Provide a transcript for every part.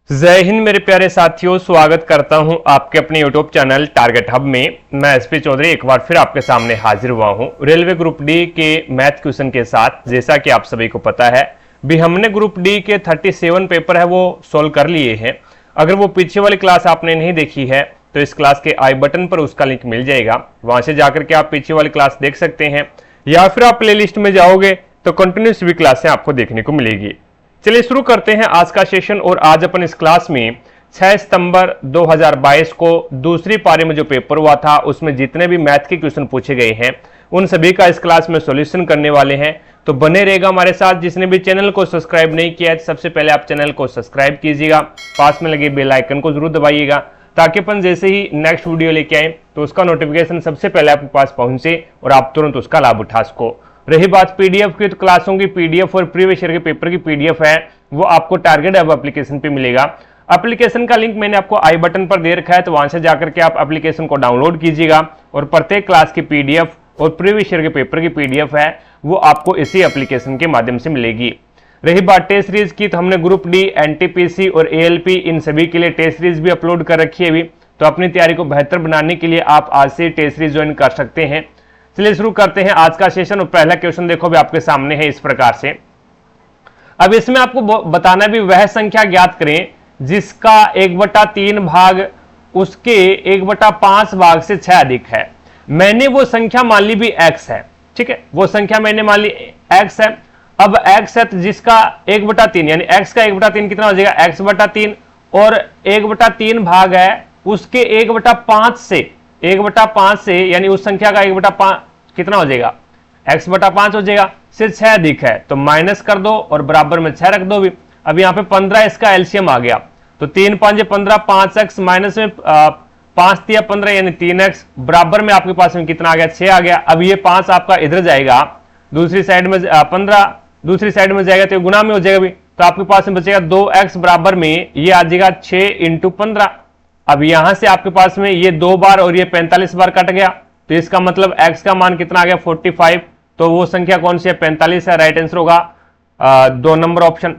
जय हिंद मेरे प्यारे साथियों, स्वागत करता हूं आपके अपने YouTube चैनल टारगेट हब में। मैं एसपी चौधरी एक बार फिर आपके सामने हाजिर हुआ हूं रेलवे ग्रुप डी के मैथ क्वेश्चन के साथ। जैसा कि आप सभी को पता है भी हमने ग्रुप डी के 37 पेपर है वो सोल्व कर लिए हैं। अगर वो पीछे वाली क्लास आपने नहीं देखी है तो इस क्लास के आई बटन पर उसका लिंक मिल जाएगा, वहां से जाकर के आप पीछे वाली क्लास देख सकते हैं, या फिर आप प्ले लिस्ट में जाओगे तो कंटिन्यूस भी क्लासें आपको देखने को मिलेगी। चलिए शुरू करते हैं आज का सेशन। और आज अपन इस क्लास में 6 सितंबर 2022 को दूसरी पारी में जो पेपर हुआ था उसमें जितने भी मैथ के क्वेश्चन पूछे गए हैं उन सभी का इस क्लास में सॉल्यूशन करने वाले हैं। तो बने रहेगा हमारे साथ। जिसने भी चैनल को सब्सक्राइब नहीं किया है सबसे पहले आप चैनल को सब्सक्राइब कीजिएगा, पास में लगे बेल आइकन को जरूर दबाइएगा ताकि अपन जैसे ही नेक्स्ट वीडियो लेके आए तो उसका नोटिफिकेशन सबसे पहले आपके पास पहुंचे और आप तुरंत उसका लाभ उठा सको। रही बात पीडीएफ की, तो क्लासों की पीडीएफ और प्रीवियस ईयर के पेपर की पीडीएफ है वो आपको टारगेट हब एप्लीकेशन पे मिलेगा। एप्लीकेशन का लिंक मैंने आपको आई बटन पर दे रखा है, तो वहां से जाकर के आप एप्लीकेशन को डाउनलोड कीजिएगा और प्रत्येक क्लास की पीडीएफ और प्रीवियस ईयर के पेपर की पीडीएफ है वो आपको इसी एप्लीकेशन के माध्यम से मिलेगी। रही बात टेस्ट सीरीज की, तो हमने ग्रुप डी, एनटीपीसी और एएलपी इन सभी के लिए टेस्ट सीरीज भी अपलोड कर रखी है अभी। तो अपनी तैयारी को बेहतर बनाने के लिए आप आज से टेस्ट सीरीज ज्वाइन कर सकते हैं। चलिए शुरू करते हैं आज का सेशन। और पहला क्वेश्चन देखो भी आपके सामने है इस प्रकार से। अब इसमें आपको बताना भी वह संख्या ज्ञात करें जिसका 1/3 भाग उसके 1/5 भाग से 6 अधिक है। मैंने वो संख्या मान ली भी x है, ठीक है, वो संख्या मैंने मान ली x है। अब x है तो जिसका 1/3 यानी x का 1/3 कितना हो जाएगा, x/3 और 1/3 भाग है उसके 1/5 से यानी उस संख्या का 1/5 कितना हो जाएगा, x/5 हो जाएगा। सिर्फ 6 अधिक है तो माइनस कर दो और बराबर में 6 रख दो भी। अब यहाँ पे 15 इसका एलसीएम आ गया तो 3 5 15, 5x माइनस में 5 3 15 यानी 3x बराबर में आपके पास में कितना आ गया, 6 आ गया। अब ये 5 आपका इधर जाएगा, दूसरी साइड में 15 दूसरी साइड में जाएगा तो गुना में हो जाएगा भी, तो आपके पास में बचेगा 2x बराबर में ये आ जाएगा 6 × 15। अब यहां से आपके पास में ये 2 बार और ये 45 बार कट गया तो इसका मतलब x का मान कितना आ गया 45। तो वो संख्या कौन सी है, 45 है। राइट आंसर होगा 2 नंबर ऑप्शन।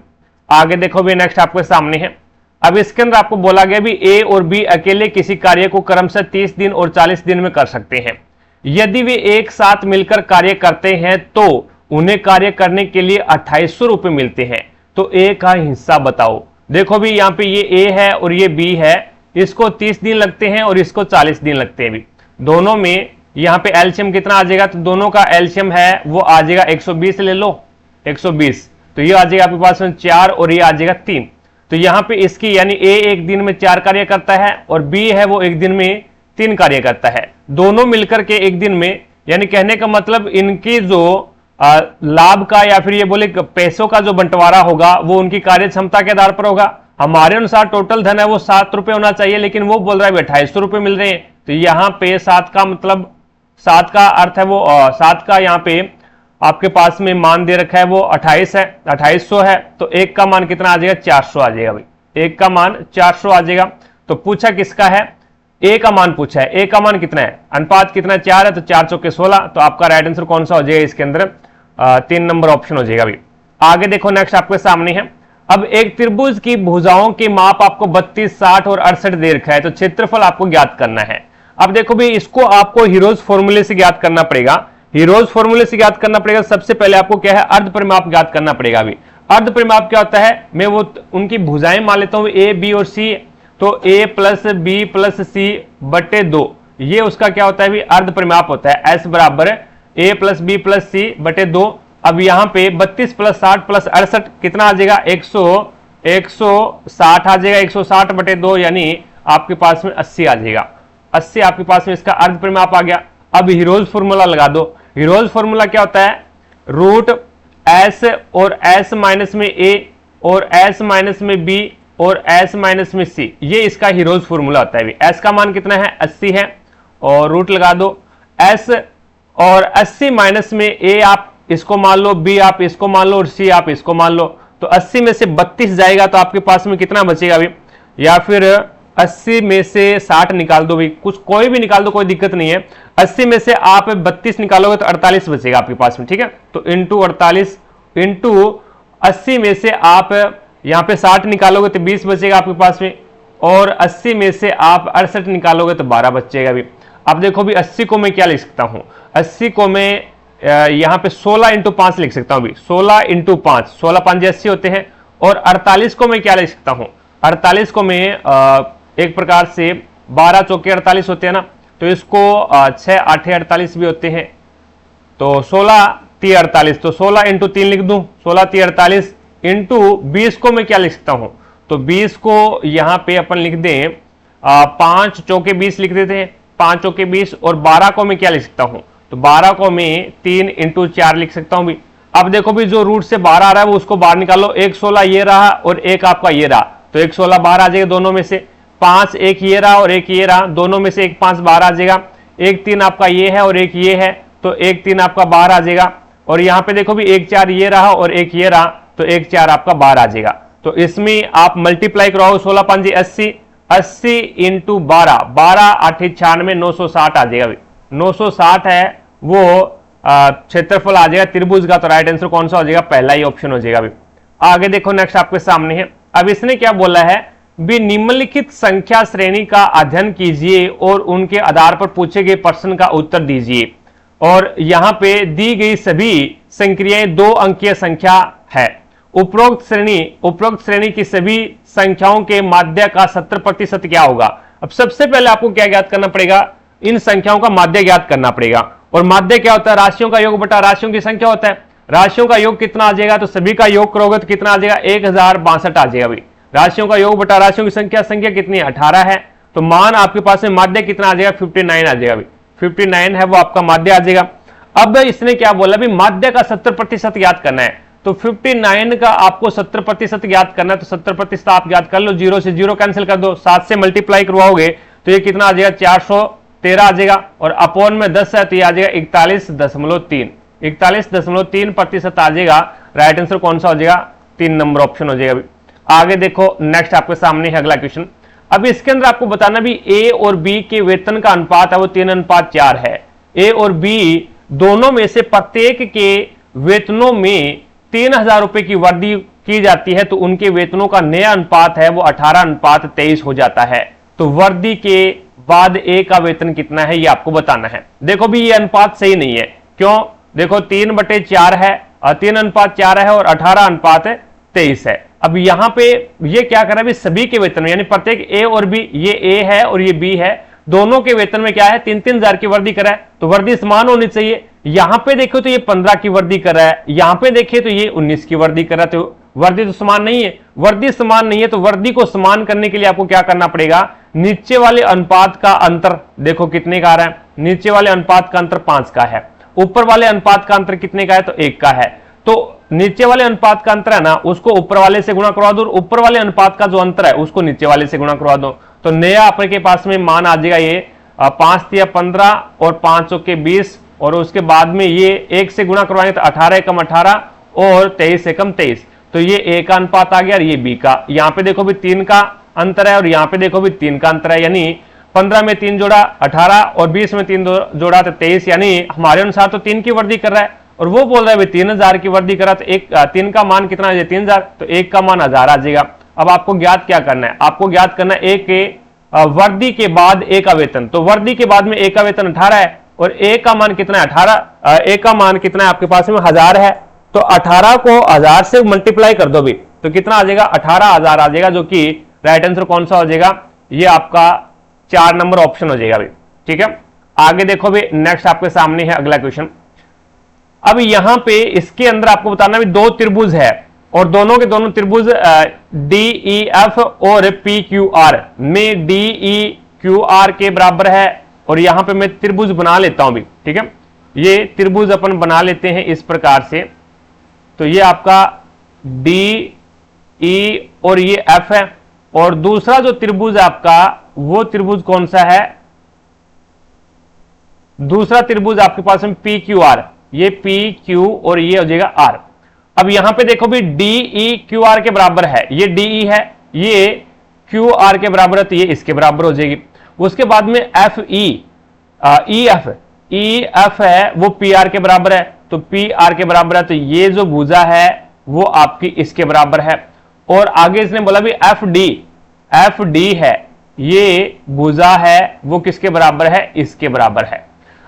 आगे देखो भी नेक्स्ट आपके सामने है। अब इसके अंदर आपको बोला गया भी a और b अकेले किसी कार्य को क्रमशः 30 दिन और 40 दिन में कर सकते हैं। यदि वे एक साथ मिलकर कार्य करते हैं तो उन्हें कार्य करने के लिए 2800 रुपए मिलते हैं। तो a का हिस्सा बताओ। देखो भी यहाँ पे ये a है और ये b है, इसको 30 दिन लगते हैं और इसको 40 दिन लगते हैं भी। दोनों में यहाँ पे एलसीएम कितना आ जाएगा, तो दोनों का एलसीएम है वो आ जाएगा 120 ले लो, 120 तो ये आ जाएगा आपके पास में 4 और ये आ जाएगा 3। तो यहाँ पे इसकी यानी ए एक दिन में 4 कार्य करता है और बी है वो एक दिन में 3 कार्य करता है। दोनों मिलकर के एक दिन में, यानी कहने का मतलब इनकी जो लाभ का या फिर ये बोले पैसों का जो बंटवारा होगा वो उनकी कार्य क्षमता के आधार पर होगा। हमारे अनुसार टोटल धन है वो 7 रुपए होना चाहिए, लेकिन वो बोल रहा है 2800 रुपए मिल रहे हैं। तो यहाँ पे 7 का मतलब 7 का अर्थ है वो 7 का यहाँ पे आपके पास में मान दे रखा है वो 28 है, 2800 है। तो एक का मान कितना आ जाएगा, 400 आ जाएगा भाई, एक का मान 400 आ जाएगा। तो पूछा किसका है, ए का मान पूछा है। ए का मान कितना है, अनुपात कितना है, 4 है, तो 4 चौके 16। तो आपका राइट आंसर कौन सा हो जाएगा इसके अंदर, 3 नंबर ऑप्शन हो जाएगा भाई। आगे देखो नेक्स्ट आपके सामने है। अब एक त्रिभुज की भुजाओं के माप आपको 32, 60 और 68 दे रखा है, तो क्षेत्रफल आपको ज्ञात करना है। अब देखो भी इसको आपको हीरोज फॉर्मूले से ज्ञात करना पड़ेगा। हीरोज फॉर्मूले से ज्ञात करना पड़ेगा। सबसे पहले आपको क्या है, अर्ध परिमाप ज्ञात करना पड़ेगा। अभी अर्ध परिमाप क्या होता है, मैं वो उनकी भुजाएं मान लेता हूं ए बी और सी। तो a + b + c बटे 2 ये उसका क्या होता है भी, अर्ध परिमाप होता है। s बराबर a + b + c बटे 2। अब यहाँ पे 32 + 60 + 68 कितना आ जाएगा, 160 आ जाएगा। 160 बटे 2 यानी आपके पास में 80 आ जाएगा। 80 आपके पास में इसका अर्ध परिमाप आ गया। अब हीरोज फॉर्मूला लगा दो। हीरोज फॉर्मूला क्या होता है, √s और s माइनस में a और s माइनस में b और s माइनस में c, ये इसका हीरोज फॉर्मूला होता है। s का मान कितना है, 80 है और रूट लगा दो। s और 80 माइनस में a आप इसको मान लो, b आप इसको मान लो और c आप इसको मान लो। तो 80 में से 32 जाएगा तो आपके पास में कितना बचेगा अभी, या फिर 80 में से 60 निकाल दो भी, कुछ कोई भी निकाल दो, कोई दिक्कत नहीं है। 80 में से आप 32 निकालोगे तो 48 बचेगा आपके पास में, ठीक है। तो इंटू 48 इंटू 80 में से आप यहाँ पे 60 निकालोगे तो 20 बचेगा आपके पास में, और 80 में से आप 68 निकालोगे तो 12 बचेगा भी। अब देखो भी 80 को मैं क्या लिख सकता हूँ, 80 को मैं यहाँ पे 16 इंटू 5 लिख सकता हूँ भी, 16 इंटू 5, 16 5 80 होते हैं। और 48 को मैं क्या लिख सकता हूँ, 48 को मैं एक प्रकार से 12 चौके 48 होते हैं ना, तो इसको 6 8 48 भी होते हैं, तो 16 3 48, तो 16 इंटू 3 लिख दूं, 16 3 48 इंटू 20 को मैं क्या लिख सकता हूं, तो 20 को यहां पे अपन लिख दें 5 चौके 20 लिख देते हैं, 5 चौके 20, और 12 को मैं क्या लिख सकता हूं, तो 12 को मैं 3 इंटू 4 लिख सकता हूं भी। अब देखो भी जो रूट से 12 आ रहा है वो उसको बाहर निकालो, एक 16 ये रहा और एक आपका ये रहा, तो एक 16 बाहर आ जाएगा दोनों में से, 5 एक ये रहा और एक ये रहा, दोनों में से एक 5 बाहर आ जाएगा, एक 3 आपका ये है और एक ये है, तो एक 3 आपका बाहर आ जाएगा, और यहां पे देखो भी एक 4 ये रहा और एक ये रहा, तो एक 4 आपका बाहर आ जाएगा। तो इसमें आप मल्टीप्लाई कराओ, 16 5 80, 80 इंटू 12, 12 8 96, 960 आ जाएगा। 960 है वो क्षेत्रफल आ जाएगा त्रिभुज का, तो राइट आंसर कौन सा हो जाएगा, पहला ही ऑप्शन हो जाएगा। आगे देखो नेक्स्ट आपके सामने है, अब इसने क्या बोला है भी, निम्नलिखित संख्या श्रेणी का अध्ययन कीजिए और उनके आधार पर पूछे गए प्रश्न का उत्तर दीजिए। और यहां पे दी गई सभी संक्रियाएं 2 अंकीय संख्या है। उपरोक्त श्रेणी की सभी संख्याओं के माध्य का 70% क्या होगा। अब सबसे पहले आपको क्या ज्ञात करना पड़ेगा, इन संख्याओं का माध्य ज्ञात करना पड़ेगा। और माध्य क्या होता है, राशियों का योग बटा राशियों की संख्या होता है। राशियों का योग कितना आ जाएगा, तो सभी का योग करोगे तो कितना आ जाएगा, 1062 आ जाएगा भाई। राशियों का योग बटा राशियों की संख्या, संख्या कितनी है 18 है, तो मान आपके पास में माध्य कितना आ जाएगा, 59 आ जाएगा भाई, 59 है वो आपका माध्य आ जाएगा। अब इसने क्या बोला भी, माध्य का 70% ज्ञात करना है, तो 59 का आपको 70% ज्ञात करना है, तो 70% आप ज्ञात कर लो, 0 से 0 कैंसिल कर दो, 7 से मल्टीप्लाई करवाओगे तो ये कितना आ जाएगा, 413 आ जाएगा, और अपॉन में 10 है तो ये आ जाएगा 41.3, 41.3% आ जाएगा। राइट आंसर कौन सा हो जाएगा, 3 नंबर ऑप्शन हो जाएगा। आगे देखो नेक्स्ट आपके सामने है अगला क्वेश्चन। अब इसके अंदर आपको बताना भी ए और बी के वेतन का अनुपात है वो 3:4 है। ए और बी दोनों में से प्रत्येक के वेतनों में 3000 रुपए की वृद्धि की जाती है, तो उनके वेतनों का नया अनुपात है वो 18:23 हो जाता है। तो वृद्धि के बाद ए का वेतन कितना है ये आपको बताना है। देखो भी ये अनुपात सही नहीं है, क्यों, देखो 3/4 है, 3:4 है और 18:23 है। अब यहां पे ये क्या कर रहा है, सभी के वेतन में, यानी प्रत्येक ए और बी, ये ए है और ये बी है, दोनों के वेतन में क्या है 3-3 हजार की वृद्धि कर रहा है, तो वृद्धि समान होनी चाहिए। यहां पे देखो तो ये 15 की वृद्धि कर रहा है, यहां पे देखे तो ये 19 की वृद्धि कर रहा है, तो वृद्धि तो समान नहीं है। वृद्धि समान नहीं है तो वृद्धि को समान करने के लिए आपको क्या करना पड़ेगा, नीचे वाले अनुपात का अंतर देखो कितने का आ रहा है, नीचे वाले अनुपात का अंतर 5 का है, ऊपर वाले अनुपात का अंतर कितने का है, तो 1 का है। तो नीचे वाले अनुपात का अंतर है ना, उसको ऊपर वाले से गुणा करवा दो, और ऊपर वाले अनुपात का जो अंतर है उसको नीचे वाले से गुणा करवा दो, तो नया आपके पास में मान आ जाएगा ये 5 या 15 और 5 के 20, और उसके बाद में ये 1 से गुणा करवाएंगे तो 18 एकम 18 और 23 एकम 23, तो ये ए का अनुपात आ गया और ये बी का। यहाँ पे देखो भी 3 का अंतर है और यहाँ पे देखो भी 3 का अंतर है, यानी 15 में 3 जोड़ा 18 और 20 में 3 जोड़ा तो 23, यानी हमारे अनुसार तो 3 की वृद्धि कर रहा है, और वो बोल रहा है 3000 की वृद्धि करा, तो 3 का मान कितना आ जाए 3000, तो 1 का मान 1000 आ जाएगा। अब आपको ज्ञात क्या करना है, आपको ज्ञात करना है ए के वृद्धि के बाद ए का वेतन, तो वृद्धि के बाद में ए का वेतन 18 है और ए का मान कितना है 18, ए का मान कितना है आपके पास में 1000 है, तो 18 को 1000 से मल्टीप्लाई कर दो भी, तो कितना आ जाएगा 18000 आ जाएगा, जो कि राइट आंसर कौन सा हो जाएगा, ये आपका 4 नंबर ऑप्शन हो जाएगा भी। ठीक है, आगे देखो भी नेक्स्ट आपके सामने है अगला क्वेश्चन। अब यहां पे इसके अंदर आपको बताना भी 2 त्रिभुज है और दोनों के दोनों त्रिभुज DEF और PQR में DEQR के बराबर है, और यहां पे मैं त्रिभुज बना लेता हूं भी। ठीक है, ये त्रिभुज अपन बना लेते हैं इस प्रकार से, तो ये आपका DE और ये F है, और दूसरा जो त्रिभुज है आपका वो त्रिभुज कौन सा है, दूसरा त्रिभुज आपके पास में PQR, ये PQ और ये हो जाएगा R। अब यहां पे देखो भी DEQR के बराबर है, ये DE है, ये QR के बराबर है, तो ये इसके बराबर हो जाएगी। उसके बाद में EF है वो PR के बराबर है, तो PR के बराबर है, तो ये जो भुजा है वो आपकी इसके बराबर है। और आगे इसने बोला भी एफ डी है, ये भुजा है वो किसके बराबर है, इसके बराबर है।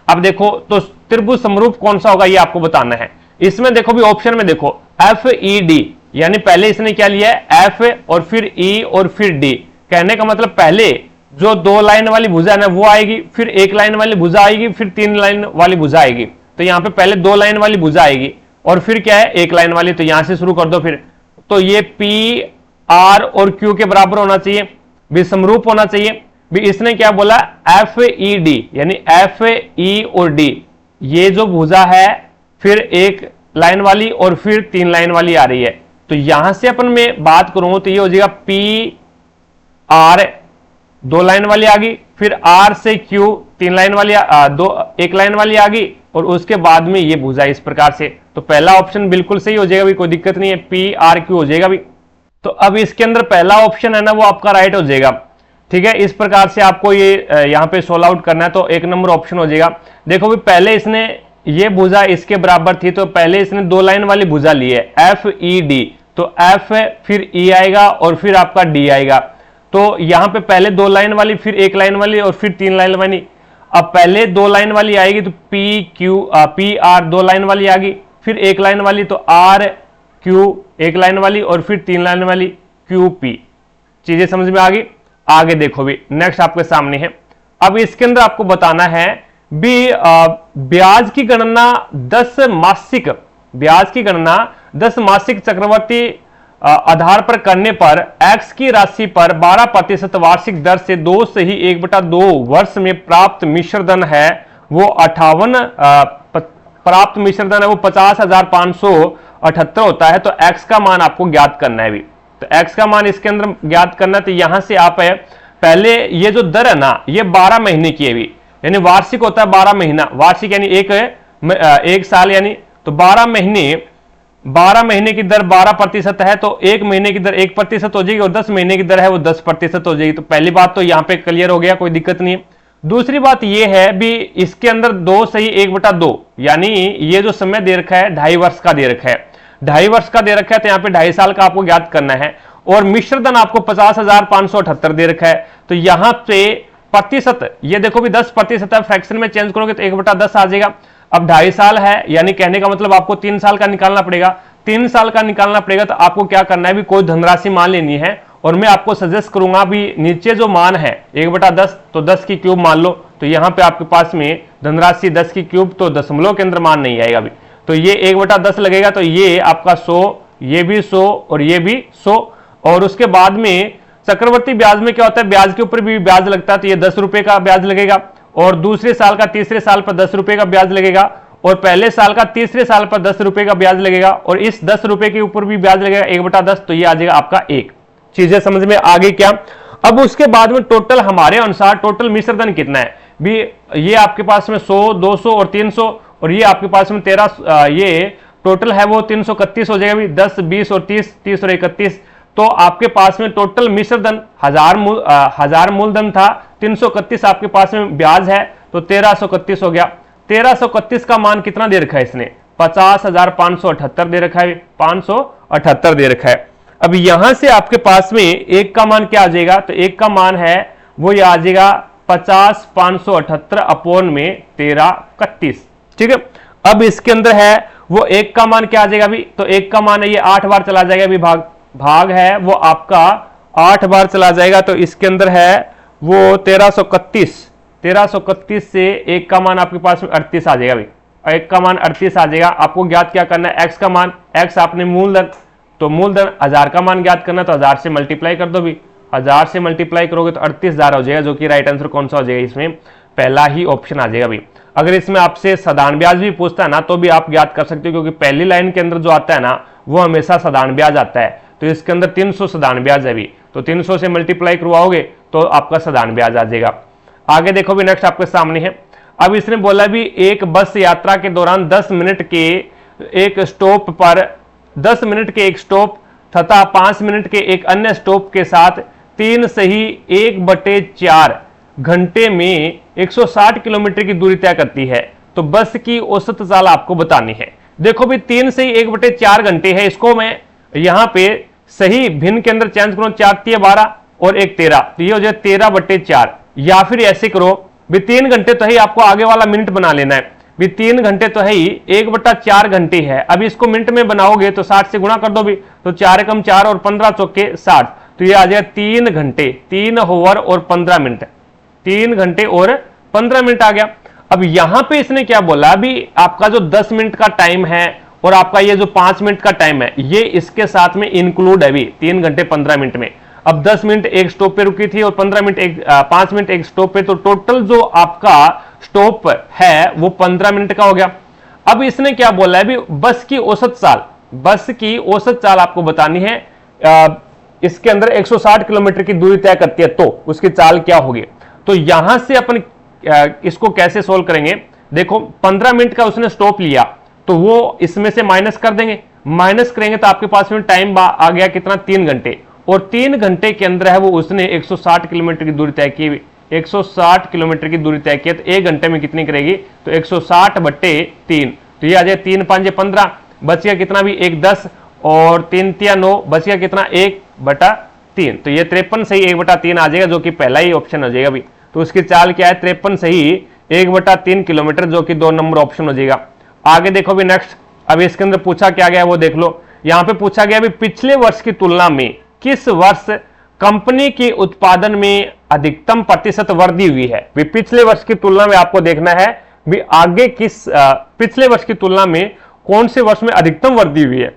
अब देखो तो त्रिभुज समरूप कौन सा होगा ये आपको बताना है। इसमें देखो भी ऑप्शन में देखो एफ ई डी, यानी पहले इसने क्या लिया है एफ और फिर ई और फिर डी। कहने का मतलब पहले जो 2 लाइन वाली भुजा है ना वो आएगी, फिर 1 लाइन वाली भुजा आएगी, फिर 3 लाइन वाली भुजा आएगी। तो यहां पे पहले 2 लाइन वाली भुजा आएगी और फिर क्या है 1 लाइन वाली। तो यहां से शुरू कर दो फिर। तो ये पी आर और क्यू के बराबर होना चाहिए, भी समरूप होना चाहिए। भी इसने क्या बोला एफ ई डी, यानी एफ ई और डी, ये जो भुजा है फिर 1 लाइन वाली और फिर 3 लाइन वाली आ रही है। तो यहां से अपन में बात करूं तो ये हो जाएगा पी आर 2 लाइन वाली आ गई, फिर आर से क्यू 3 लाइन वाली 1 लाइन वाली आ गई, और उसके बाद में ये भुजा इस प्रकार से। तो पहला ऑप्शन बिल्कुल सही हो जाएगा भी, कोई दिक्कत नहीं है, पी आर क्यू हो जाएगा भी। तो अब इसके अंदर पहला ऑप्शन है ना वो आपका राइट हो जाएगा। ठीक है, इस प्रकार से आपको ये यहां पे सोल्व आउट करना है। तो 1 नंबर ऑप्शन हो जाएगा। देखो भी पहले इसने ये भुजा इसके बराबर थी, तो पहले इसने 2 लाइन वाली भुजा ली है एफ ई डी, तो एफ फिर ई आएगा और फिर आपका डी आएगा। तो यहां पे पहले 2 लाइन वाली, फिर 1 लाइन वाली और फिर 3 लाइन वाली। अब पहले 2 लाइन वाली आएगी तो पी आर 2 लाइन वाली आ गई, फिर 1 लाइन वाली तो आर क्यू 1 लाइन वाली और फिर 3 लाइन वाली क्यू पी। चीजें समझ में आ गई। आगे देखो भी नेक्स्ट आपके सामने है। अब इसके अंदर आपको बताना है भी ब्याज की गणना 10 मासिक चक्रवर्ती आधार पर करने पर x की राशि पर 12% वार्षिक दर से 2 से ही 1/2 वर्ष में प्राप्त मिश्र धन है वो 50,578 होता है। तो x का मान आपको ज्ञात करना है भी। तो x का मान इसके अंदर ज्ञात करना है। तो यहां से आप है पहले ये जो दर है ना ये 12 महीने की है भी, यानी वार्षिक होता है 12 महीना, वार्षिक यानी एक साल, यानी तो 12 महीने की दर 12% है, तो 1 महीने की दर 1% हो जाएगी और 10 महीने की दर है वो 10% हो जाएगी। तो पहली बात तो यहां पे क्लियर हो गया, कोई दिक्कत नहीं है। दूसरी बात ये है भी इसके अंदर 2 से ही 1/2, यानी ये जो समय दे रखा है 2.5 वर्ष का दे रखा है, 2.5 वर्ष का दे रखा है। तो यहाँ पे 2.5 साल का आपको ज्ञात करना है। और मिश्र धन आपको 50,578 दे रखा है। तो यहां पे प्रतिशत ये देखो भी 10% है, फ्रैक्शन में चेंज करोगे तो 1/10 आ जाएगा। अब 2.5 साल है, यानी कहने का मतलब आपको 3 साल का निकालना पड़ेगा। 3 साल का निकालना पड़ेगा तो आपको क्या करना है भी कोई धनराशि मान लेनी है, और मैं आपको सजेस्ट करूंगा भी नीचे जो मान है 1/10 तो 10 की क्यूब मान लो। तो यहां पे आपके पास में धनराशि 10 की क्यूब, तो दशमलव के अंदर मान नहीं आएगा अभी। तो ये 1/10 लगेगा, तो ये आपका 100, ये भी 100 और ये भी 100। और उसके बाद में चक्रवर्ती ब्याज में क्या होता है, ब्याज के ऊपर भी ब्याज लगता है। तो ये 10 रुपए का ब्याज लगेगा, और दूसरे साल का तीसरे साल पर 10 रुपए का ब्याज लगेगा, और पहले साल का तीसरे साल पर 10 रुपए का ब्याज लगेगा, और इस 10 रुपए के ऊपर भी ब्याज लगेगा 1/10। तो ये आ जाएगा आपका 1। चीजें समझ में आगे क्या। अब उसके बाद में टोटल हमारे अनुसार टोटल मिश्र धन कितना है भी, ये आपके पास में 100, 200 और 300, और ये आपके पास में 13, ये टोटल है वो 331 हो जाएगा भी। 10, 20 और 30, 30 और 31। तो आपके पास में टोटल मिश्र धन 1000 मूलधन था, 331 आपके पास में ब्याज है, तो 1331 हो गया। 1331 का मान कितना दे रखा है इसने, 50,578 दे रखा है, 578 दे रखा है। अब यहां से आपके पास में 1 का मान क्या आ जाएगा, तो 1 का मान है वो ये आ जाएगा 50,578 अपॉन में 1331। ठीक है, अब इसके अंदर है वो 1 का मान क्या आ जाएगा अभी, तो 1 का मान है ये 8 बार चला जाएगा अभी, भाग है वो आपका 8 बार चला जाएगा। तो इसके अंदर है वो 1331 से 1 का मान आपके पास में 38 आ जाएगा भाई। 1 का मान 38 आ जाएगा। आपको ज्ञात क्या करना है, x का मान, x आपने मूलधन, तो मूलधन 1000 का मान ज्ञात करना, तो 1000 से मल्टीप्लाई कर दो भी। 1000 से मल्टीप्लाई करोगे तो 38,000 हो जाएगा, जो कि राइट आंसर कौन सा हो जाएगा, इसमें पहला ही ऑप्शन आ जाएगा भाई। अगर इसमें आपसे साधारण ब्याज भी पूछता है ना तो भी आप ज्ञात कर सकते हो, क्योंकि पहली लाइन के अंदर जो आता है ना वो हमेशा साधारण ब्याज आता है। तो इसके अंदर 300 साधारण ब्याज है भी, तो 300 से मल्टीप्लाई करवाओगे तो आपका साधारण ब्याज आ जाएगा। आगे देखो भी नेक्स्ट आपके सामने है। अब इसने बोला भी एक बस यात्रा के दौरान 10 मिनट के एक स्टॉप पर 10 मिनट के एक स्टॉप तथा 5 मिनट के एक अन्य स्टॉप के साथ 3 से ही 1/4 घंटे में 160 किलोमीटर की दूरी तय करती है। तो बस की औसत चाल आपको बतानी है। देखो भी 3 से ही 1/4 घंटे है, इसको मैं यहां पे सही भिन्न के अंदर चेंज करो, 4 × 12 और 1 13, तो ये हो जाए 13/4। या फिर ऐसे करो भी 3 घंटे तो है, आपको आगे वाला मिनट बना लेना है भी 3 घंटे तो है ही, 1/4 घंटे है। अब इसको मिनट में बनाओगे तो 60 से गुणा कर दो भी, तो 4 × 4 और 15 चौके 60, तो ये आ जाएगा 3 घंटे 3 ओवर और 15 मिनट, 3 घंटे और 15 मिनट आ गया। अब यहां पे इसने क्या बोला, अभी आपका जो 10 मिनट का टाइम है और आपका ये जो 5 मिनट का टाइम है, ये इसके साथ में इंक्लूड है भी 3 घंटे 15 मिनट में। अब 10 मिनट एक स्टॉप पे रुकी थी और 15 मिनट 5 मिनट एक स्टॉप पे, तो टोटल जो आपका स्टॉप है वो 15 मिनट का हो गया। अब इसने क्या बोला है, भी बस की औसत चाल आपको बतानी है। इसके अंदर 160 किलोमीटर की दूरी तय करती है तो उसकी चाल क्या होगी। तो यहां से अपन इसको कैसे सोल्व करेंगे, देखो 15 मिनट का उसने स्टॉप लिया तो वो इसमें से माइनस कर देंगे, माइनस करेंगे तो आपके पास में टाइम आ गया कितना, 3 घंटे, और 3 घंटे के अंदर है वो उसने 160 किलोमीटर की दूरी तय की, 160 किलोमीटर की दूरी तय की, तो 1 घंटे में कितनी करेगी, तो 160/3, तो ये आ जाए 3 × 5 = 15, बच गया कितना भी 1 10 और 3 × 9 बच गया कितना 1/3, तो ये 53 सही 1/3 आ जाएगा, जो कि पहला ही ऑप्शन हो जाएगा भी। तो उसकी चाल क्या है, 53 सही 1/3 किलोमीटर, जो कि 2 नंबर ऑप्शन हो जाएगा। आगे देखो भी नेक्स्ट, अब इसके अंदर पूछा क्या गया वो देख लो। यहां पे पूछा गया भी पिछले वर्ष की तुलना में किस वर्ष कंपनी के उत्पादन में अधिकतम प्रतिशत वृद्धि हुई है। भी पिछले वर्ष की तुलना में आपको देखना है भी आगे पिछले वर्ष की तुलना में कौन से वर्ष में अधिकतम वृद्धि हुई है।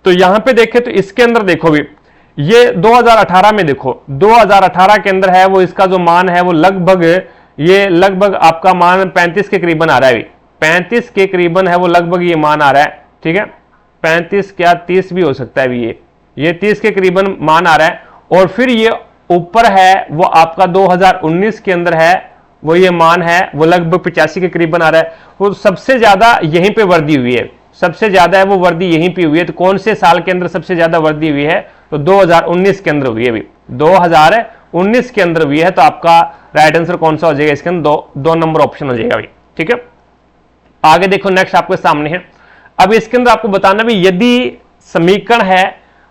तो यहां पे देखें तो इसके अंदर देखो भी ये 2018 में देखो, 2018 के अंदर है वो इसका जो मान है वो लगभग आपका मान 35 के करीबन आ रहा है, 35 के करीबन है वो लगभग ये मान आ रहा है, ठीक है, 35 क्या 30 भी हो सकता है भी, ये 30 के करीबन मान आ रहा है। और फिर ये ऊपर है वो आपका 2019 के अंदर है वो ये मान है वो लगभग 85 के करीबन आ रहा है। वो सबसे ज्यादा यहीं पे वृद्धि हुई है, सबसे ज्यादा है वो वृद्धि यहीं पे हुई है। तो कौन से साल के अंदर सबसे ज्यादा वृद्धि हुई है, तो 2019 के अंदर हुई है भी, 2019 के अंदर हुई है। तो आपका राइट आंसर कौन सा हो जाएगा, इसके अंदर दो नंबर ऑप्शन हो जाएगा भी, ठीक है। आगे देखो नेक्स्ट आपके सामने है, अब इसके अंदर आपको बताना भी यदि समीकरण है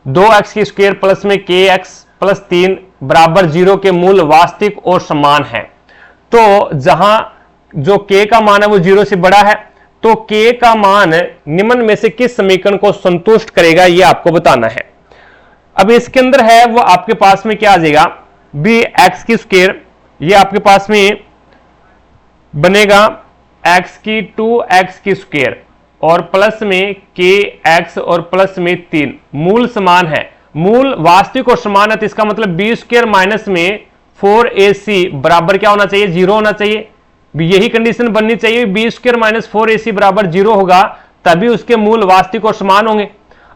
2x² प्लस में kx प्लस 3 बराबर 0 के मूल वास्तविक और समान है, तो जहां जो k का मान है वो 0 से बड़ा है, तो k का मान निम्न में से किस समीकरण को संतुष्ट करेगा ये आपको बताना है। अब इसके अंदर है वो आपके पास में क्या आ जाएगा भी x², ये आपके पास में बनेगा x² और प्लस में kx और प्लस में 3, मूल समान है, मूल वास्तविक और समान है, तो इसका मतलब b² माइनस में 4ac बराबर क्या होना चाहिए, 0 होना चाहिए। यही कंडीशन बननी चाहिए, b² माइनस 4ac बराबर 0 होगा तभी उसके मूल वास्तविक और समान होंगे।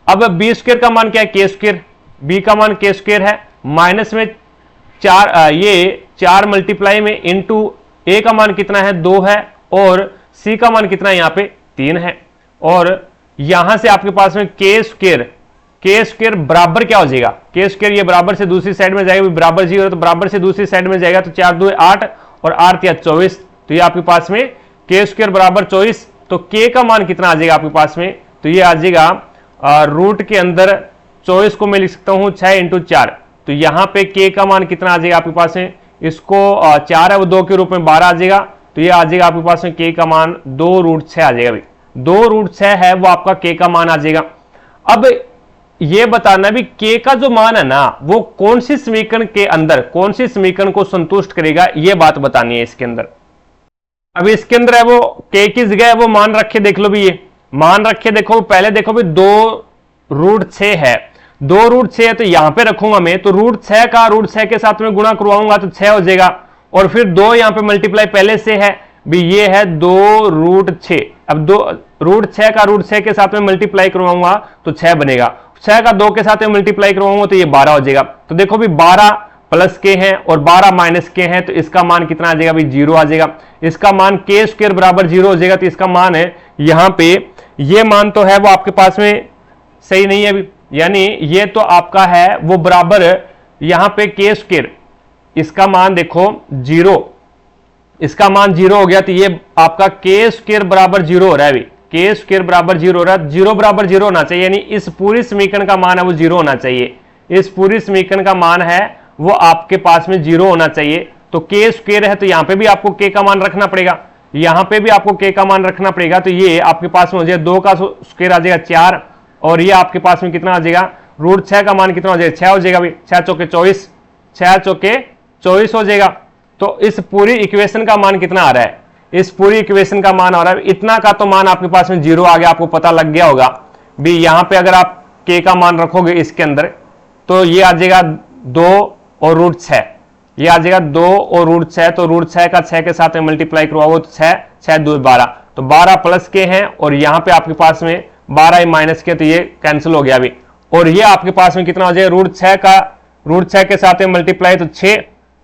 अब b² का मान क्या है, k², b का मान k² है, माइनस में 4 ये 4 मल्टीप्लाई में इंटू a का मान कितना है 2 है और c का मान कितना है यहाँ पे 3 है, और यहां से आपके पास में k² बराबर क्या हो जाएगा, k² ये बराबर से दूसरी साइड में जाएगा, बराबर 0 तो बराबर से दूसरी साइड में जाएगा, तो 4 2 8 और 8 3 24, तो ये आपके पास में k² बराबर 24, तो k का मान कितना आ जाएगा आपके पास में, तो ये आ जाएगा रूट के अंदर 24 को मैं लिख सकता हूं 6 × 4, तो यहां पे k का मान कितना आ जाएगा आपके पास में, इसको 4 है वो 2 के रूप में 12 आ जाएगा, तो ये आ जाएगा आपके पास में k का मान 2√6 आ जाएगा, 2√6 है वो आपका k का मान आ जाएगा। अब ये बताना भी k का जो मान है ना वो कौन सी समीकरण के अंदर कौन सी समीकरण को संतुष्ट करेगा, ये बात बतानी है इसके अंदर। अब इसके अंदर है वो k की जगह है वो मान रखे, देख लो भी ये मान रखे, देखो पहले देखो भी 2√6 है, 2√6 है तो यहां पे रखूंगा मैं, तो √6 का √6 के साथ में गुणा करवाऊंगा तो 6 हो जाएगा, और फिर 2 यहां पे मल्टीप्लाई पहले से है भी ये है 2√6, अब 2√6 का √6 के साथ में मल्टीप्लाई करवाऊंगा तो 6 बनेगा, 6 का 2 के साथ में मल्टीप्लाई करवाऊंगा तो ये 12 हो जाएगा। तो देखो भी 12 प्लस के हैं और 12 माइनस के हैं, तो इसका मान कितना आ जाएगा भी 0 आ जाएगा, इसका मान k² बराबर 0 हो जाएगा, तो इसका मान है यहां पे ये मान तो है वो आपके पास में सही नहीं है अभी, यानी ये तो आपका है वो बराबर यहां पे k², इसका मान देखो 0, इसका मान 0 हो गया, तो ये आपका k² बराबर 0 हो रहा है अभी, के स्क्वायर बराबर 0 हो रहा है, 0 बराबर 0 होना चाहिए, यानी इस पूरी समीकरण का मान है वो 0 होना चाहिए। इस पूरी समीकरण का मान है वो आपके पास में 0 होना चाहिए। तो के स्क्वायर है तो यहां पे भी आपको के का मान रखना पड़ेगा, यहां पे भी आपको के का मान रखना पड़ेगा। तो ये आपके पास में हो जाएगा 2 का स्क्वायर आ जाएगा 4, और ये आपके पास में कितना आ जाएगा, रूट 6 का मान कितना हो जाएगा, 6 हो जाएगा भाई, 6 चौके 24, 6 चौके 24 हो जाएगा। तो इस पूरी इक्वेशन का मान कितना आ रहा है, इस पूरी इक्वेशन का मान आ रहा है इतना का, तो मान आपके पास में 0 आ गया, आपको पता लग गया होगा भी। यहां पे अगर आप के का मान रखोगे इसके अंदर तो ये आ जाएगा 2 और रूट 6, ये आ जाएगा 2 और रूट 6, तो रूट 6 का 6 के साथ में मल्टीप्लाई करवाओ तो 6, 6 2 12, तो 12 प्लस के हैं, और यहां पे आपके पास में 12 माइनस के, तो ये कैंसिल हो गया अभी। और ये आपके पास में कितना हो जाएगा, रूट 6 का, रूट 6 के साथ में मल्टीप्लाई तो 6,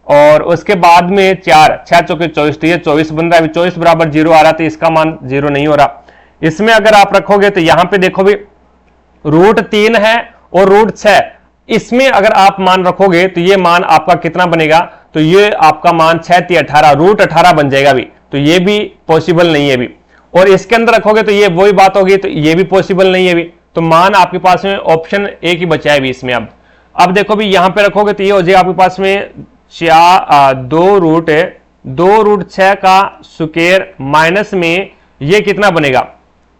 और उसके बाद में 4, 6 चौके 24, तो ये 24 बन रहा है, 24 बराबर 0 आ रहा, तो इसका मान 0 नहीं हो रहा। इसमें अगर आप रखोगे तो यहां पे देखो भी रूट 3 है और रूट 6, इसमें अगर आप मान रखोगे तो ये मान आपका कितना बनेगा, तो ये आपका मान 6 3 18, रूट 18 बन जाएगा भी, तो ये भी पॉसिबल नहीं है भी। और इसके अंदर रखोगे तो ये वही बात होगी, तो ये भी पॉसिबल नहीं है भी। तो मान आपके पास में ऑप्शन एक ही बचा है भी इसमें। अब देखो भी यहां पे रखोगे तो ये हो जाएगा आपके पास में 2 रूट 6 का स्क्वायर माइनस में ये कितना बनेगा,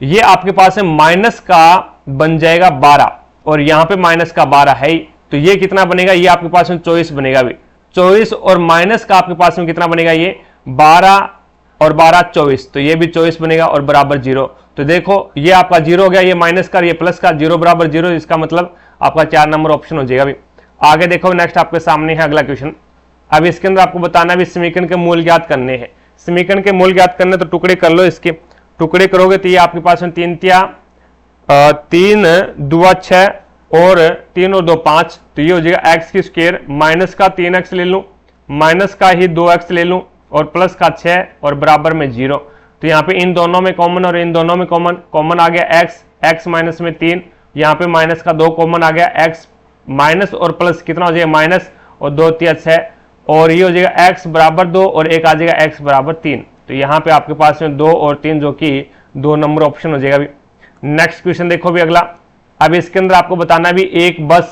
ये आपके पास में माइनस का बन जाएगा 12, और यहां पे माइनस का 12 है ही, तो ये कितना बनेगा, ये आपके पास में 24 बनेगा भी। 24 और माइनस का आपके पास में कितना बनेगा, ये 12 और 12 24, तो ये भी 24 बनेगा और बराबर 0। तो देखो ये आपका 0 हो गया, ये माइनस का ये प्लस का, 0 बराबर 0, इसका मतलब आपका 4 नंबर ऑप्शन हो जाएगा भी। आगे देखो नेक्स्ट आपके सामने है अगला क्वेश्चन। अब इसके अंदर आपको बताना भी समीकरण के मूल ज्ञात करने हैं। समीकरण के मूल ज्ञात करने तो टुकड़े कर लो, इसके टुकड़े करोगे तो ये आपके पास में 3 2 6 और 3 और 2 5, तो ये हो जाएगा एक्स की स्क्वायर माइनस का 3x ले लूं, माइनस का ही 2x ले लूं, और प्लस का 6 और बराबर में 0। तो यहाँ पे इन दोनों में कॉमन और इन दोनों में कॉमन आ गया x माइनस में 3, यहाँ पे माइनस का 2 कॉमन आ गया, x माइनस और प्लस कितना हो जाएगा माइनस, और 2 3 6, और ये हो जाएगा x बराबर 2 और एक आ जाएगा x बराबर 3। तो यहाँ पे आपके पास में 2 और 3 जो कि 2 नंबर ऑप्शन हो जाएगा भी। नेक्स्ट क्वेश्चन देखो भी अगला। अब इसके अंदर आपको बताना भी एक बस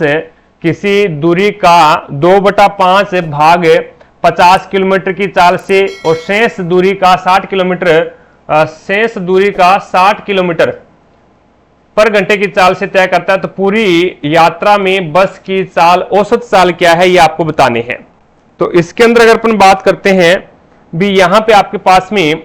किसी दूरी का 2/5 भाग 50 किलोमीटर की चाल से और शेष दूरी का 60 किलोमीटर पर घंटे की चाल से तय करता है, तो पूरी यात्रा में बस की चाल औसत चाल क्या है ये आपको बताने हैं। तो इसके अंदर अगर अपन बात करते हैं भी, यहां पे आपके पास में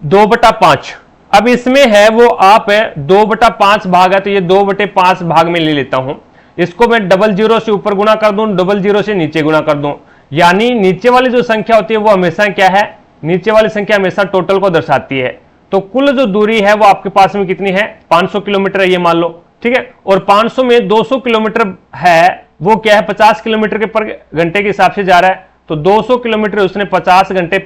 2/5, अब इसमें है वो आप 2/5 भाग है, तो ये 2/5 भाग में ले लेता हूं, इसको मैं 00 से ऊपर गुणा कर दूं, 00 से नीचे गुणा कर दूं, यानी नीचे वाली जो संख्या होती है वो हमेशा क्या है, नीचे वाली संख्या हमेशा टोटल को दर्शाती है। तो कुल जो दूरी है वो आपके पास में कितनी है, 500 किलोमीटर है ये मान लो, ठीक है। और 500 में 200 किलोमीटर है वो क्या है, 50 किलोमीटर के पर घंटे के हिसाब से जा रहा है, तो 200 किलोमीटर उसने 50 किलोमीटर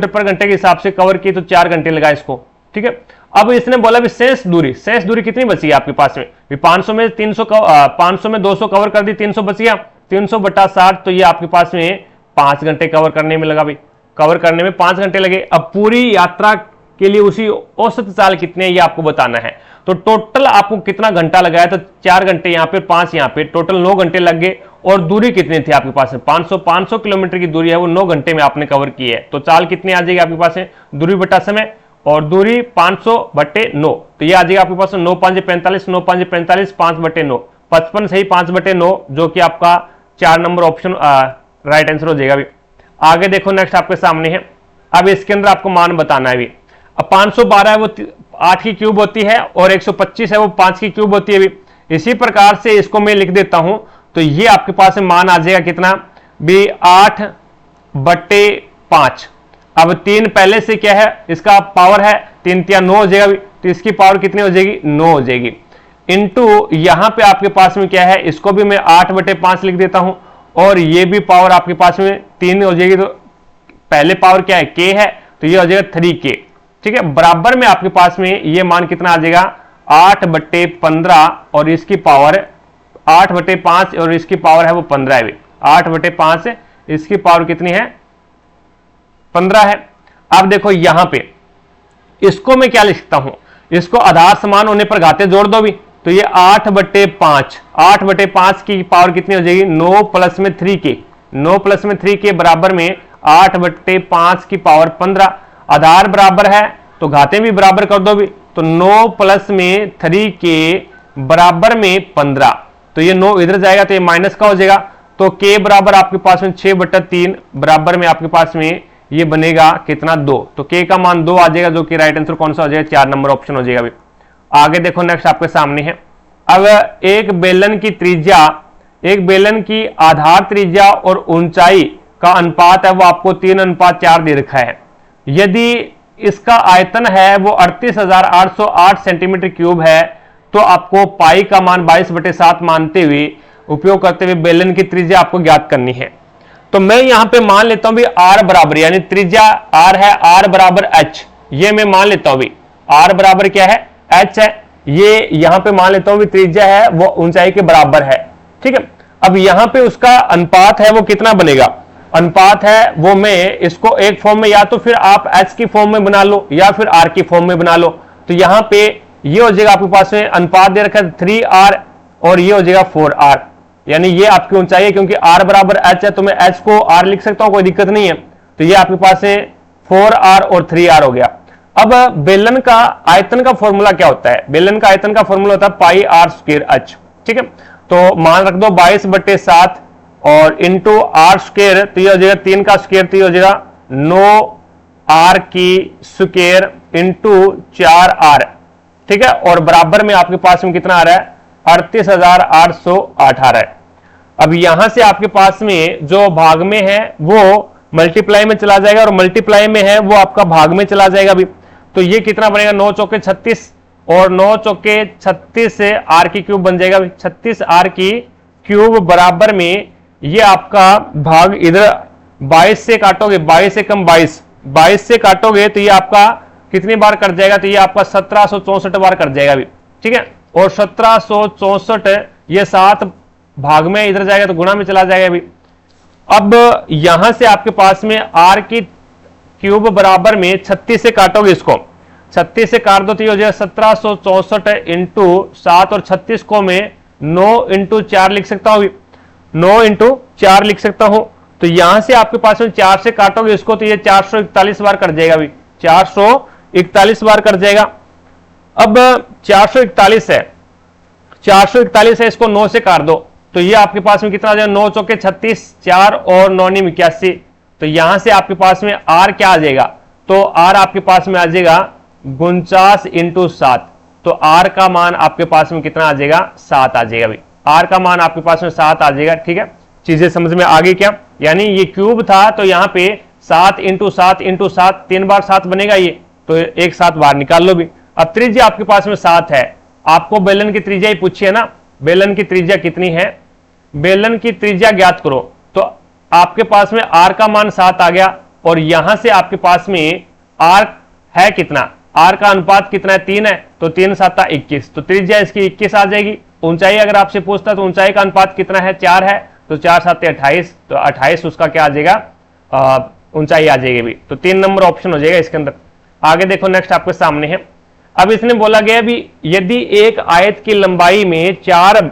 पर घंटे के हिसाब से कवर की, तो 4 घंटे लगा इसको, ठीक है। अब इसने बोला भी शेष दूरी कितनी बची है आपके पास में, 500 में 200 कवर कर दी, 300 बच गया, 300/60, तो ये आपके पास में 5 घंटे कवर करने में लगा भी, कवर करने में 5 घंटे लगे। अब पूरी यात्रा के लिए उसी औसत चाल कितने ये आपको बताना है। तो टोटल आपको कितना घंटा लगाया, तो 4 घंटे यहाँ पे, 5 यहाँ पे, टोटल 9 घंटे लग गए। और दूरी कितनी थी आपके पास में, 500 किलोमीटर की दूरी है वो 9 घंटे में आपने कवर की है। तो चाल कितनी आ जाएगी आपके पास में, दूरी बटा समय, और दूरी 500/9, तो ये आ जाएगा आपके पास 9 5 45, 9 5 45, 5/9, 55 सही 5/9, जो कि आपका 4 नंबर ऑप्शन राइट आंसर हो जाएगा भी। आगे देखो नेक्स्ट आपके सामने है। अब इसके अंदर आपको मान बताना है भी। अब 512 है वो 8 की क्यूब होती है, और 125 है वो 5 की क्यूब होती है भी। इसी प्रकार से इसको मैं लिख देता हूं, तो ये आपके पास में मान आ जाएगा कितना भी, 8/5। अब 3 पहले से क्या है, इसका पावर है 3 3 9 हो जाएगा भी, तो इसकी पावर कितनी हो जाएगी, 9 हो जाएगी। इंटू यहां पे आपके पास में क्या है, इसको भी मैं 8/5 लिख देता हूं, और ये भी पावर आपके पास में 3 हो जाएगी। तो पहले पावर क्या है, के है, तो ये हो जाएगा 3k, ठीक है। बराबर में आपके पास में ये मान कितना आ जाएगा, 8/15, और इसकी पावर 8/5, और इसकी पावर है वो 15 है। 8/5 इसकी पावर कितनी है, 15 है। अब देखो यहां पे इसको मैं क्या लिख सकता हूं, इसको आधार समान होने पर घाते जोड़ दो भी, तो ये 8/5, 8/5 की पावर कितनी हो जाएगी, 9 प्लस में 3 के, 9 प्लस में 3 के बराबर में 8/5 की पावर 15। आधार बराबर है तो घाते भी बराबर कर दो भी, तो 9 प्लस में 3 के बराबर में 15, तो ये 9 इधर जाएगा तो ये माइनस का हो जाएगा, तो के बराबर आपके पास में 6/3 बराबर में आपके पास में ये बनेगा कितना, 2, तो के का मान 2 आ जाएगा, जो कि राइट आंसर कौन सा हो जाएगा, 4 नंबर ऑप्शन हो जाएगा। अभी आगे देखो, नेक्स्ट आपके सामने है। अब एक बेलन की त्रिज्या, एक बेलन की आधार त्रिज्या और ऊंचाई का अनुपात है वो आपको 3:4 दे रखा है। यदि इसका आयतन है वो 38,808 सेंटीमीटर क्यूब है, तो आपको पाई का मान 22/7 मानते हुए उपयोग करते हुए बेलन की त्रिज्या आपको ज्ञात करनी है। तो मैं यहां पे मान लेता हूं भी आर बराबर, यानी त्रिज्या आर है, आर बराबर एच, ये मैं मान लेता हूं भी आर बराबर क्या है, एच है, ये यहां पे मान लेता हूं भी त्रिज्या है वो ऊंचाई के बराबर है, ठीक है। अब यहां पे उसका अनुपात है वो कितना बनेगा, अनुपात है वो मैं इसको एक फॉर्म में या तो फिर आप एच की फॉर्म में बना लो या फिर आर की फॉर्म में बना लो, तो यहां पे ये हो जाएगा आपके पास में अनुपात दे रखा है 3r और ये हो जाएगा 4r, यानी ये आपकी ऊंचाई है, क्योंकि r बराबर h है तो मैं h को r लिख सकता हूं, कोई दिक्कत नहीं है। तो ये आपके पास है 4r और 3r हो गया। अब बेलन का आयतन का फॉर्मूला क्या होता है, बेलन का आयतन का फॉर्मूला होता है पाई r स्क्वायर h, ठीक है। तो मान रख दो 22/7 और इंटू आर स्क्वायर, तो ये हो जाएगा 3 का स्क्वायर, तो ये हो जाएगा 9r की स्क्वायर इंटू 4r, ठीक है। और बराबर में आपके पास में कितना आ रहा है, 38,808 आ रहा है। अब यहां से आपके पास में जो भाग में है वो मल्टीप्लाई में चला जाएगा और मल्टीप्लाई में है वो आपका भाग में चला जाएगा अभी, तो ये कितना बनेगा, 9 चौके 36 और 9 चौके 36 से आर की क्यूब बन जाएगा, 36 आर की क्यूब बराबर में ये आपका भाग इधर 22 से काटोगे, 22 से कम 22, 22 से काटोगे तो ये आपका कितनी बार कट जाएगा, तो ये आपका 1764 बार कट जाएगा अभी, ठीक है। और 1764 ये 7 भाग में इधर जाएगा तो गुणा में चला जाएगा अभी। अब यहां से आपके पास में आर की क्यूब बराबर में 36 से काटोगे, इसको 36 से काट दो तो ये हो जाएगा 1764 इंटू 7 और 36 को मैं 9 इंटू 4 लिख सकता हूं, 9 इंटू 4 लिख सकता हूं। तो यहां से आपके पास में 4 से काटोगे इसको तो ये 441 बार कट जाएगा अभी, 441 बार कट जाएगा। अब 441 है, 441 है, इसको 9 से काट दो तो ये आपके पास में कितना आ जाएगा, 9 चौके 36, 4 और 9 नी 81, तो यहां से आपके पास में आर क्या आ जाएगा, तो आर आपके पास में आ जाएगा 49 इंटू 7, तो आर का मान आपके पास में कितना आ जाएगा, 7 आ जाएगा भाई, आर का मान आपके पास में 7 आ जाएगा, ठीक है। चीजें समझ में आ गई क्या, यानी ये क्यूब था तो यहां पे 7 इंटू 7 इंटू 7, 3 बार 7 बनेगा ये, तो एक साथ बाहर निकाल लो भी। अब त्रिज्या आपके पास में 7 है, आपको बेलन की त्रिज्या ही पूछी है ना, बेलन की त्रिज्या कितनी है, बेलन की त्रिज्या ज्ञात करो, तो आपके पास में आर का मान 7 आ गया और यहां से आपके पास में आर है कितना, आर का अनुपात कितना है, 3 है, तो 3 7 21, तो त्रिज्या इसकी 21 आ जाएगी। ऊंचाई अगर आपसे पूछता तो ऊंचाई का अनुपात कितना है, 4 है, तो 4 7 28, तो 28 उसका क्या आ जाएगा, ऊंचाई आ जाएगी भी, तो 3 नंबर ऑप्शन हो जाएगा इसके अंदर। आगे देखो, नेक्स्ट आपके सामने है। अब इसने बोला गया भी यदि एक आयत की लंबाई में 4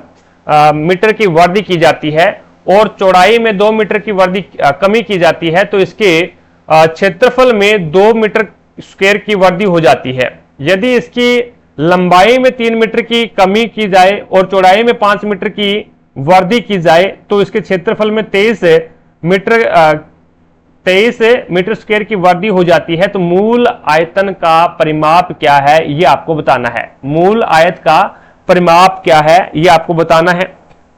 मीटर की वृद्धि की जाती है और चौड़ाई में 2 मीटर की वृद्धि कमी की जाती है, तो इसके क्षेत्रफल में 2 मीटर स्क्वायर की वृद्धि हो जाती है। यदि इसकी लंबाई में 3 मीटर की कमी की जाए और चौड़ाई में 5 मीटर की वृद्धि की जाए तो इसके क्षेत्रफल में 23 मीटर स्क्वायर की वृद्धि हो जाती है। तो मूल आयतन का परिमाप क्या है ये आपको बताना है, मूल आयत का परिमाप क्या है ये आपको बताना है।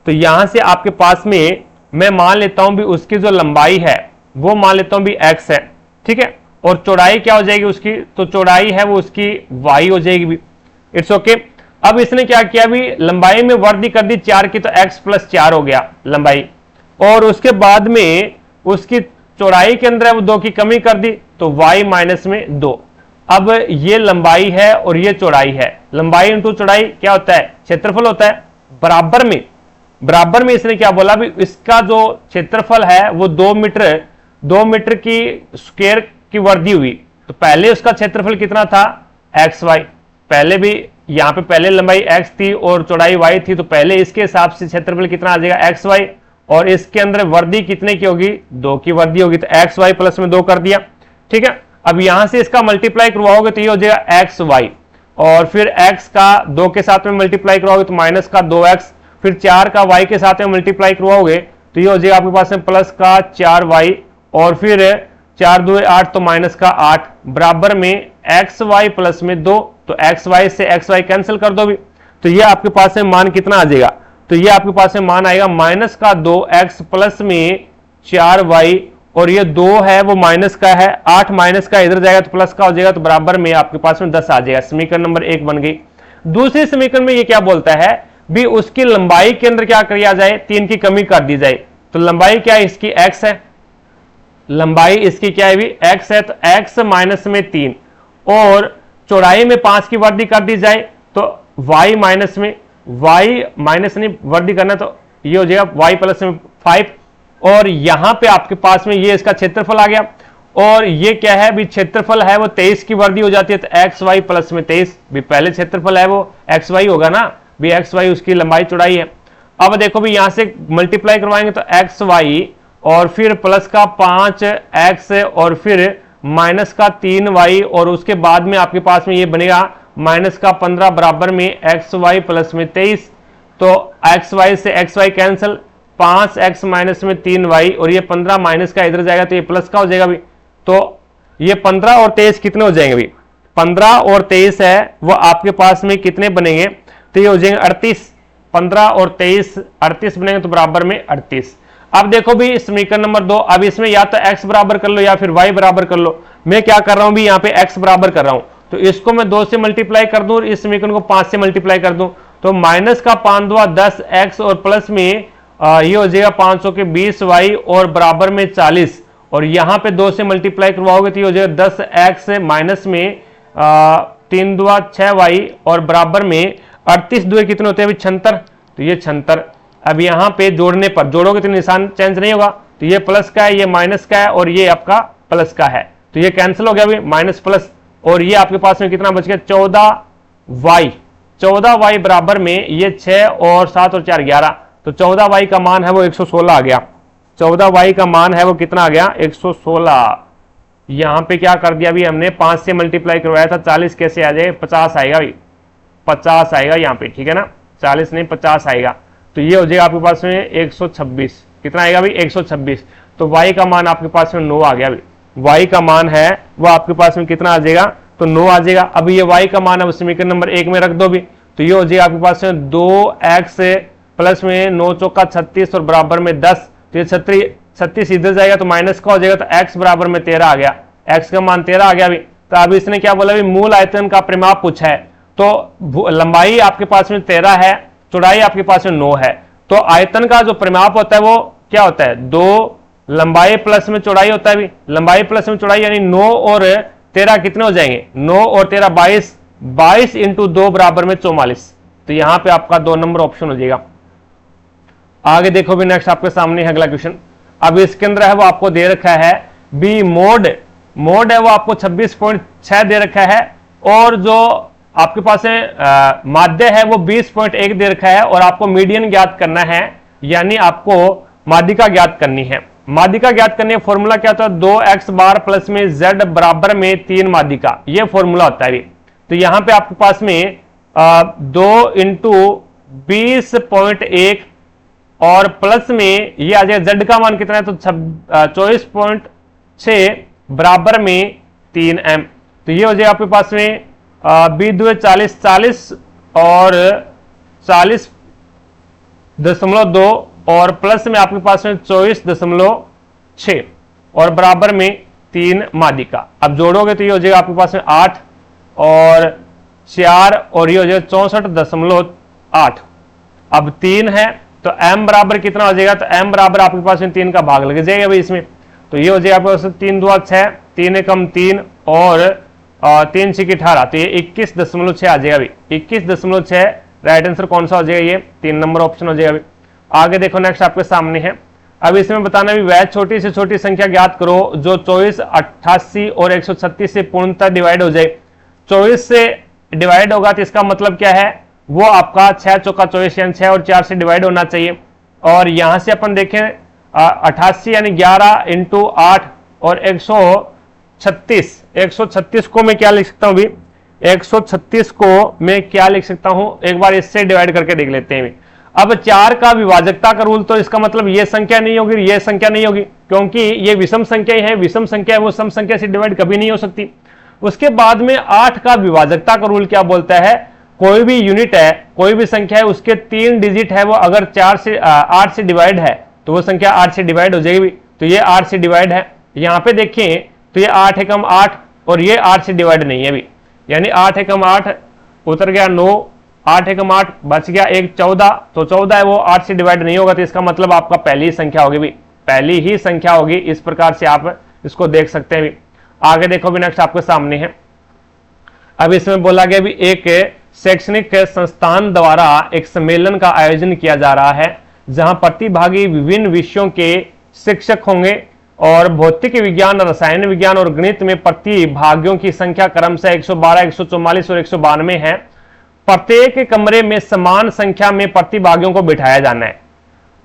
तो यहां से आपके पास में मैं मान लेता हूं भी उसकी जो लंबाई है वो मान लेता हूं भी x है, ठीक है, और चौड़ाई क्या हो जाएगी उसकी, तो चौड़ाई है वो उसकी y हो जाएगी भी, इट्स ओके। अब इसने क्या किया भी लंबाई में वृद्धि कर दी 4 की, तो x + 4 हो गया लंबाई, और उसके बाद में उसकी चौड़ाई के अंदर वो 2 की कमी कर दी तो y - 2। अब ये लंबाई है और ये चौड़ाई है, लंबाई इंटू चौड़ाई क्या होता है, क्षेत्रफल होता है। बराबर में इसने क्या बोला भी इसका जो क्षेत्रफल है वो 2 मीटर की स्क्वायर की वृद्धि हुई तो पहले उसका क्षेत्रफल कितना था एक्स वाई, पहले भी यहां पे पहले लंबाई x थी और चौड़ाई y थी, तो पहले इसके हिसाब से क्षेत्रफल कितना आ जाएगा एक्स वाई, और इसके अंदर वर्दी कितने की होगी 2 की वर्दी होगी, तो एक्स वाई प्लस में 2 कर दिया। ठीक है, अब यहां से इसका मल्टीप्लाई करवाओगे तो ये हो जाएगा एक्स वाई, और फिर x का 2 के साथ में मल्टीप्लाई करवाओगे तो माइनस का 2x, फिर 4 का y के साथ में मल्टीप्लाई करवाओगे तो ये हो जाएगा आपके पास में प्लस का 4y, और फिर 4 2 8 तो माइनस का 8 बराबर में एक्स वाई प्लस में 2, तो एक्स वाई से एक्स वाई कैंसिल कर दो भी, तो ये आपके पास में मान कितना आ जाएगा, तो ये आपके पास में मान आएगा माइनस का 2x प्लस में 4y, और ये 2 है वो माइनस का है, 8 माइनस का इधर जाएगा तो प्लस का हो जाएगा, तो बराबर में आपके पास में 10 आ जाएगा। समीकरण नंबर 1 बन गई। दूसरे समीकरण में ये क्या बोलता है भी उसकी लंबाई के अंदर क्या किया जाए 3 की कमी कर दी जाए, तो लंबाई क्या है इसकी x है, लंबाई इसकी क्या है भी x है, तो x माइनस में 3 और चौड़ाई में 5 की वृद्धि कर दी जाए तो y माइनस में, y माइनस नहीं वृद्धि करना तो ये हो जाएगा y प्लस में 5, और यहां पे आपके पास में ये इसका क्षेत्रफल आ गया, और ये क्या है भी क्षेत्रफल है वो 23 की वृद्धि हो जाती है, तो एक्स वाई प्लस में 23 भी पहले क्षेत्रफल है वो एक्स वाई होगा ना भी, एक्स वाई उसकी लंबाई चौड़ाई है। अब देखो भी यहां से मल्टीप्लाई करवाएंगे तो एक्स वाई और फिर प्लस का 5x और फिर माइनस का 3y, और उसके बाद में आपके पास में ये बनेगा माइनस का 15 बराबर में एक्स वाई प्लस में 23, तो एक्स वाई से X Y cancel, 5x minus में 3y, और ये 15 माइनस का इधर जाएगा तो ये प्लस का हो जाएगा भी, तो ये 15 और 23 कितने हो जाएंगे भी, 15 और 23 है वो आपके पास में कितने बनेंगे, तो ये हो जाएंगे 38, 15 और 23 38 बनेंगे, तो बराबर में 38। अब देखो भी समीकरण नंबर 2, अब इसमें या तो x बराबर कर लो या फिर y बराबर कर लो, मैं क्या कर रहा हूं भी यहाँ पे x बराबर कर रहा हूं, तो इसको मैं 2 से मल्टीप्लाई कर दूं और इस समीकरण को 5 से मल्टीप्लाई कर दूं, तो माइनस का 5 2 10x और प्लस में ये हो जाएगा 500 के 20y और बराबर में 40, और यहां पे 2 से मल्टीप्लाई करवाओगे तो ये हो जाएगा 10x माइनस में 3 2 6y और बराबर में 38 2 कितने होते हैं 76, तो ये 76। अब यहां पे जोड़ने पर जोड़ोगे तो निशान चेंज नहीं होगा, तो ये प्लस का है ये माइनस का है और ये आपका प्लस का है, तो ये कैंसिल हो गया अभी माइनस प्लस, और ये आपके पास में कितना बच गया 14y बराबर में ये 6 और 7 और 4 11, तो 14y का मान है वो 116 आ गया, 14y का मान है वो कितना आ गया 116। यहां पे क्या कर दिया अभी हमने 5 से मल्टीप्लाई करवाया था, 40 कैसे आ जाए 50 आएगा भाई, 50 आएगा यहाँ पे, ठीक है ना, 40 नहीं 50 आएगा, तो ये हो जाएगा आपके पास में 126, कितना आएगा भाई 126, तो y का मान आपके पास में 9 आ गया भाई, y का मान है वो आपके पास में कितना आ जाएगा तो 9 आ जाएगा। अब ये y का मान है समीकरण नंबर 1 में रख दो भी, तो ये हो जाएगा आपके पास में 2x प्लस में 9 चौका 36 और बराबर में 10, तो ये 36 इधर जाएगा तो माइनस का हो जाएगा, तो x बराबर में 13 आ गया, x का मान 13 आ गया भी। तो अब इसने क्या बोला भी मूल आयतन का परिमाप पूछा है, तो लंबाई आपके पास में 13 है, चौड़ाई आपके पास में 9 है, तो आयतन का जो परिमाप होता है वो क्या होता है 2 लंबाई प्लस में चौड़ाई होता है भी, लंबाई प्लस में चौड़ाई यानी 9 और 13 कितने हो जाएंगे 9 और 13 22, 22 इंटू 2 बराबर में 44, तो यहां पे आपका 2 नंबर ऑप्शन हो जाएगा। आगे देखो भी नेक्स्ट आपके सामने है अगला क्वेश्चन, अब इसके अंदर है वो आपको दे रखा है बी मोड है वो आपको 26.6 दे रखा है, और जो आपके पास है माध्य है वो 20.1 दे रखा है, और आपको मीडियन ज्ञात करना है, यानी आपको माध्यिका ज्ञात करनी है। माध्यिका ज्ञात करनी है, फॉर्मूला क्या होता है 2x बार प्लस में z बराबर में 3 माध्यिका, ये फॉर्मूला होता है। तो यहां पे आपके पास में 2 इंटू 20.1 और प्लस में ये आ जाएगा z का मान कितना है तो 24.6 बराबर में 3m, तो ये हो जाएगा आपके पास में 40 और 40.2 और प्लस में आपके पास में 24.6 और बराबर में 3 माध्यिका। अब जोड़ोगे तो ये हो जाएगा आपके पास में 8 और 4 और ये हो जाएगा 64.8। अब 3 है तो m बराबर कितना हो जाएगा, तो m बराबर आपके पास में 3 का भाग लग जाएगा भाई इसमें, तो ये हो जाएगा आपके पास 3 2 6, 3 एकम 3 और 3 6 18, तो ये 21.6 आ जाएगा भाई, 21.6 राइट आंसर कौन सा हो जाएगा, ये 3 नंबर ऑप्शन हो जाएगा भाई। आगे देखो नेक्स्ट आपके सामने है, अब इसमें बताना भी वह छोटी से छोटी संख्या ज्ञात करो जो 24, 88 और 136 से पूर्णतः डिवाइड हो जाए। 24 से डिवाइड होगा तो इसका मतलब क्या है, वो आपका 6 चौका 24 यानी 6 और 4 से डिवाइड होना चाहिए। और यहां से अपन देखें 88 यानी 11 इंटू 8 और 136 को मैं क्या लिख सकता हूं भी, 136 को मैं क्या लिख सकता हूं, एक बार इससे डिवाइड करके देख लेते हैं। अब 4 का विभाजकता का रूल, तो इसका मतलब ये संख्या नहीं होगी, ये संख्या नहीं होगी, क्योंकि ये विषम संख्या है, विषम संख्या है वो सम संख्या से डिवाइड कभी नहीं हो सकती। उसके बाद में 8 का विभाजकता का रूल क्या बोलता है, कोई भी यूनिट है, कोई भी संख्या है, उसके 3 डिजिट है, वो अगर 8 से डिवाइड है तो वो संख्या 8 से डिवाइड हो जाएगी। तो ये 8 से डिवाइड है। यहां पे देखें तो ये 8 एकम 8 और ये 8 से डिवाइड नहीं है अभी, यानी 8 एकम 8 उतर गया 9, 8 एकम 8 बच गया 1 14, तो 14 है वो 8 से डिवाइड नहीं होगा। तो इसका मतलब आपका पहली ही संख्या होगी भी, पहली ही संख्या होगी। इस प्रकार से आप इसको देख सकते हैं भी। आगे देखो भी, नेक्स्ट आपके सामने है। अब इसमें बोला गया भी एक शैक्षणिक संस्थान द्वारा एक सम्मेलन का आयोजन किया जा रहा है जहां प्रतिभागी विभिन्न विषयों के शिक्षक होंगे और भौतिक विज्ञान, रसायन विज्ञान और गणित में प्रतिभागियों की संख्या क्रमशः 112, 144 और 192 है। प्रत्येक कमरे में समान संख्या में प्रतिभागियों को बिठाया जाना है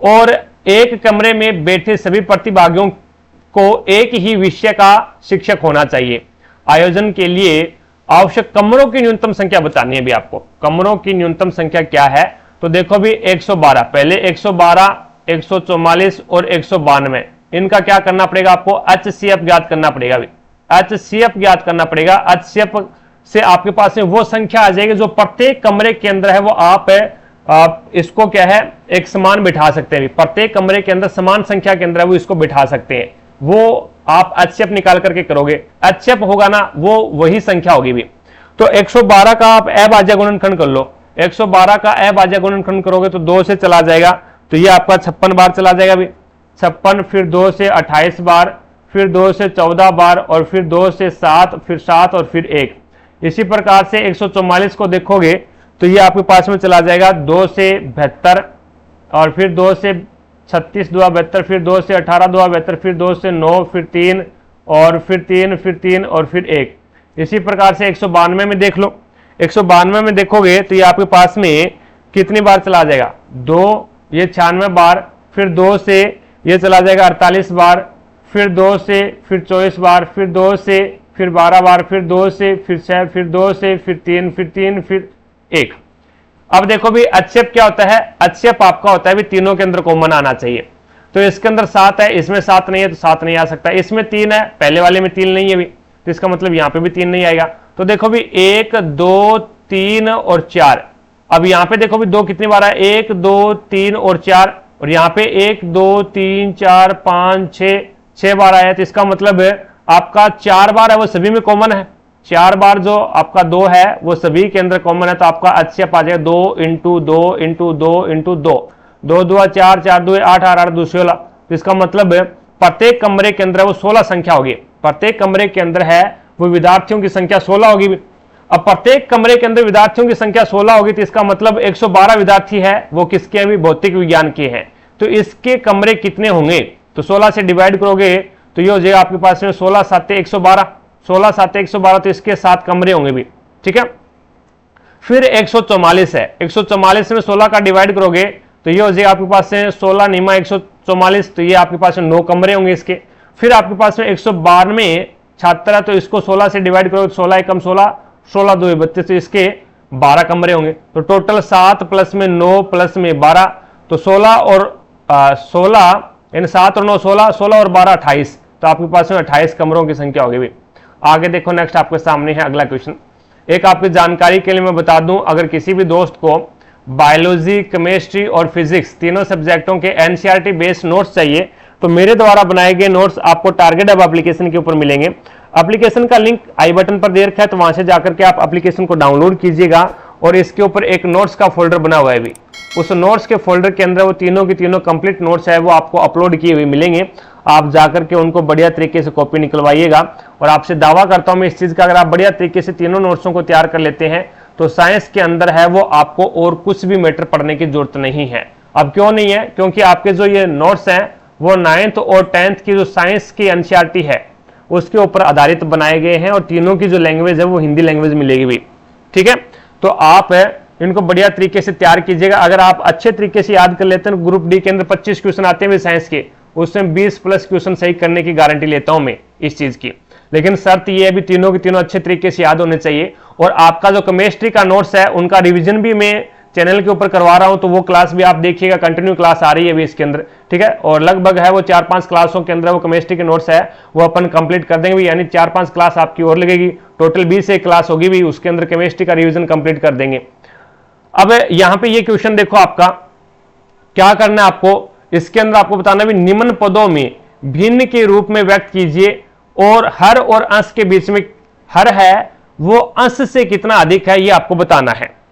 और एक कमरे में बैठे सभी प्रतिभागियों को एक ही विषय का शिक्षक होना चाहिए। आयोजन के लिए आवश्यक कमरों की न्यूनतम संख्या बतानी है भी आपको। कमरों की न्यूनतम संख्या क्या है, तो देखो भी 112, पहले 112, 144 और 192, इनका क्या करना पड़ेगा आपको, HCF ज्ञात करना पड़ेगा भी, HCF ज्ञात करना पड़ेगा। HCF से आपके पास में वो संख्या आ जाएगी जो प्रत्येक कमरे के अंदर है, वो आप इसको क्या है एक समान बिठा सकते हैं। प्रत्येक कमरे के अंदर समान संख्या के अंदर है वो इसको बिठा सकते हैं, वो आप HCF निकाल करके करोगे। HCF होगा ना, वो वही संख्या होगी भी। तो 112 का आप अभाज्य गुणनखंड कर लो, 112 का अभाज्य गुणनखंड करोगे तो 2 से चला जाएगा, तो ये आपका 56 बार चला जाएगा भी, 56, फिर 2 से 28 बार, फिर 2 से 14 बार और फिर 2 से 7, फिर 7 और फिर 1। इसी प्रकार से 144 को देखोगे तो ये आपके पास में चला जाएगा 2 से 72 और फिर 2 से 36 2 72, फिर 2 से 18 2 72, फिर 2 से 9, फिर 3 और फिर 3, फिर 3 और फिर 1। इसी प्रकार से 192 में देख लो, 192 में देखोगे तो ये आपके पास में कितनी बार चला जाएगा, 2, ये 96 बार, फिर 2 से ये चला जाएगा 48 बार, फिर 2 से फिर 24 बार, फिर 2 से फिर 12 बार, फिर 2 से फिर 6, फिर 2 से फिर 3, फिर 3, फिर 1। अब देखो भी HCF क्या होता है, HCF आपका होता है भी तीनों के अंदर कॉमन आना चाहिए। तो इसके अंदर 7 है, इसमें 7 नहीं है तो 7 नहीं आ सकता। इसमें 3 है, पहले वाले में 3 नहीं है भी, तो इसका मतलब यहां पे भी 3 नहीं आएगा। तो देखो भी 1 2 3 और 4। अब यहां पे देखो भी 2 कितनी बार है, 1 2 3 और 4, और यहां पे 1 2 3 4 5 6 बार आया। तो इसका मतलब आपका 4 बार है वो सभी में कॉमन है, 4 बार जो आपका 2 है वो सभी के अंदर कॉमन है। तो आपका HCF आ जाएगा 2 इंटू 2 इंटू 2 इंटू 2, 2 2 4 4 2 8 8 2 16। तो इसका मतलब प्रत्येक कमरे के अंदर वो 16 संख्या होगी, प्रत्येक कमरे के अंदर है वो विद्यार्थियों की संख्या 16 होगी। अब प्रत्येक कमरे के अंदर विद्यार्थियों की संख्या 16 होगी तो इसका मतलब 112 विद्यार्थी है वो किसके हैं भी, भौतिक विज्ञान के हैं। तो इसके कमरे कितने होंगे, तो 16 से डिवाइड करोगे तो ये हो जाएगा आपके पास में 16 7 112, 16 7 112, तो इसके 7 कमरे होंगे भी, ठीक है। फिर 144 है, 144 में 16 का डिवाइड करोगे तो ये हो जाएगा आपके पास में 16 निमा 144, तो ये आपके पास में 9 कमरे होंगे इसके। फिर आपके पास में 192 छात्र है तो इसको 16 से डिवाइड करोगे, 16 एकम 16, 16 2 32, तो इसके 12 कमरे होंगे। तो टोटल 7 प्लस में 9 प्लस में 12, तो 16 और 16 इन 7 और 9 16, 16 और 12 28, तो आपके पास में 28 कमरों की संख्या होगी भी। आगे देखो, नेक्स्ट आपके सामने है अगला क्वेश्चन। एक आपकी जानकारी के लिए मैं बता दूं, अगर किसी भी दोस्त को बायोलॉजी, केमिस्ट्री और फिजिक्स तीनों सब्जेक्टों के NCERT बेस्ड नोट्स चाहिए तो मेरे द्वारा बनाए गए नोट्स आपको टारगेट हब एप्लीकेशन के ऊपर मिलेंगे। एप्लीकेशन का लिंक आई बटन पर दे रखा है, तो वहां से जाकर के आप एप्लीकेशन को डाउनलोड कीजिएगा और इसके ऊपर एक नोट्स का फोल्डर बना हुआ है भी, उस नोट्स के फोल्डर के अंदर वो तीनों की तीनों कंप्लीट नोट्स है वो आपको अपलोड किए हुए मिलेंगे। आप जाकर के उनको बढ़िया तरीके से कॉपी निकलवाइएगा। और आपसे दावा करता हूं मैं इस चीज का, अगर आप बढ़िया तरीके से तीनों नोट्सों को तैयार कर लेते हैं तो साइंस के अंदर है वो आपको और कुछ भी मैटर पढ़ने की जरूरत नहीं है। अब क्यों नहीं है, क्योंकि आपके जो ये नोट्स हैं वो 9th और 10th की जो साइंस की एनसीईआरटी है उसके ऊपर आधारित बनाए गए हैं, और तीनों की जो लैंग्वेज है वो हिंदी लैंग्वेज मिलेगी भी। ठीक है, तो आप इनको बढ़िया तरीके से तैयार कीजिएगा। अगर आप अच्छे तरीके से याद कर लेते हैं, ग्रुप डी के अंदर 25 क्वेश्चन आते हैं साइंस के, उसमें 20+ क्वेश्चन सही करने की गारंटी लेता हूं मैं इस चीज की। लेकिन शर्त ये है भी तीनों के तीनों अच्छे तरीके से याद होने चाहिए। और आपका जो केमिस्ट्री का नोट्स है उनका रिवीजन भी मैं चैनल के ऊपर करवा रहा हूं, तो वो क्लास भी आप देखिएगा, कंटिन्यू क्लास आ रही है अभी इसके अंदर। ठीक है, और लगभग है वो 4-5 क्लासों के अंदर वो केमिस्ट्री के नोट्स है वो अपन कंप्लीट कर देंगे भी, यानी 4-5 क्लास आपकी और लगेगी, टोटल 20 क्लास होगी भी, उसके अंदर केमिस्ट्री का रिवीजन कंप्लीट कर देंगे। अब यहां पे ये क्वेश्चन देखो, आपका क्या करना है, आपको इसके अंदर आपको बताना भी निम्न पदों में भिन्न के रूप में व्यक्त कीजिए, और हर और अंश के बीच में हर है वो अंश से कितना अधिक है ये आपको बताना है।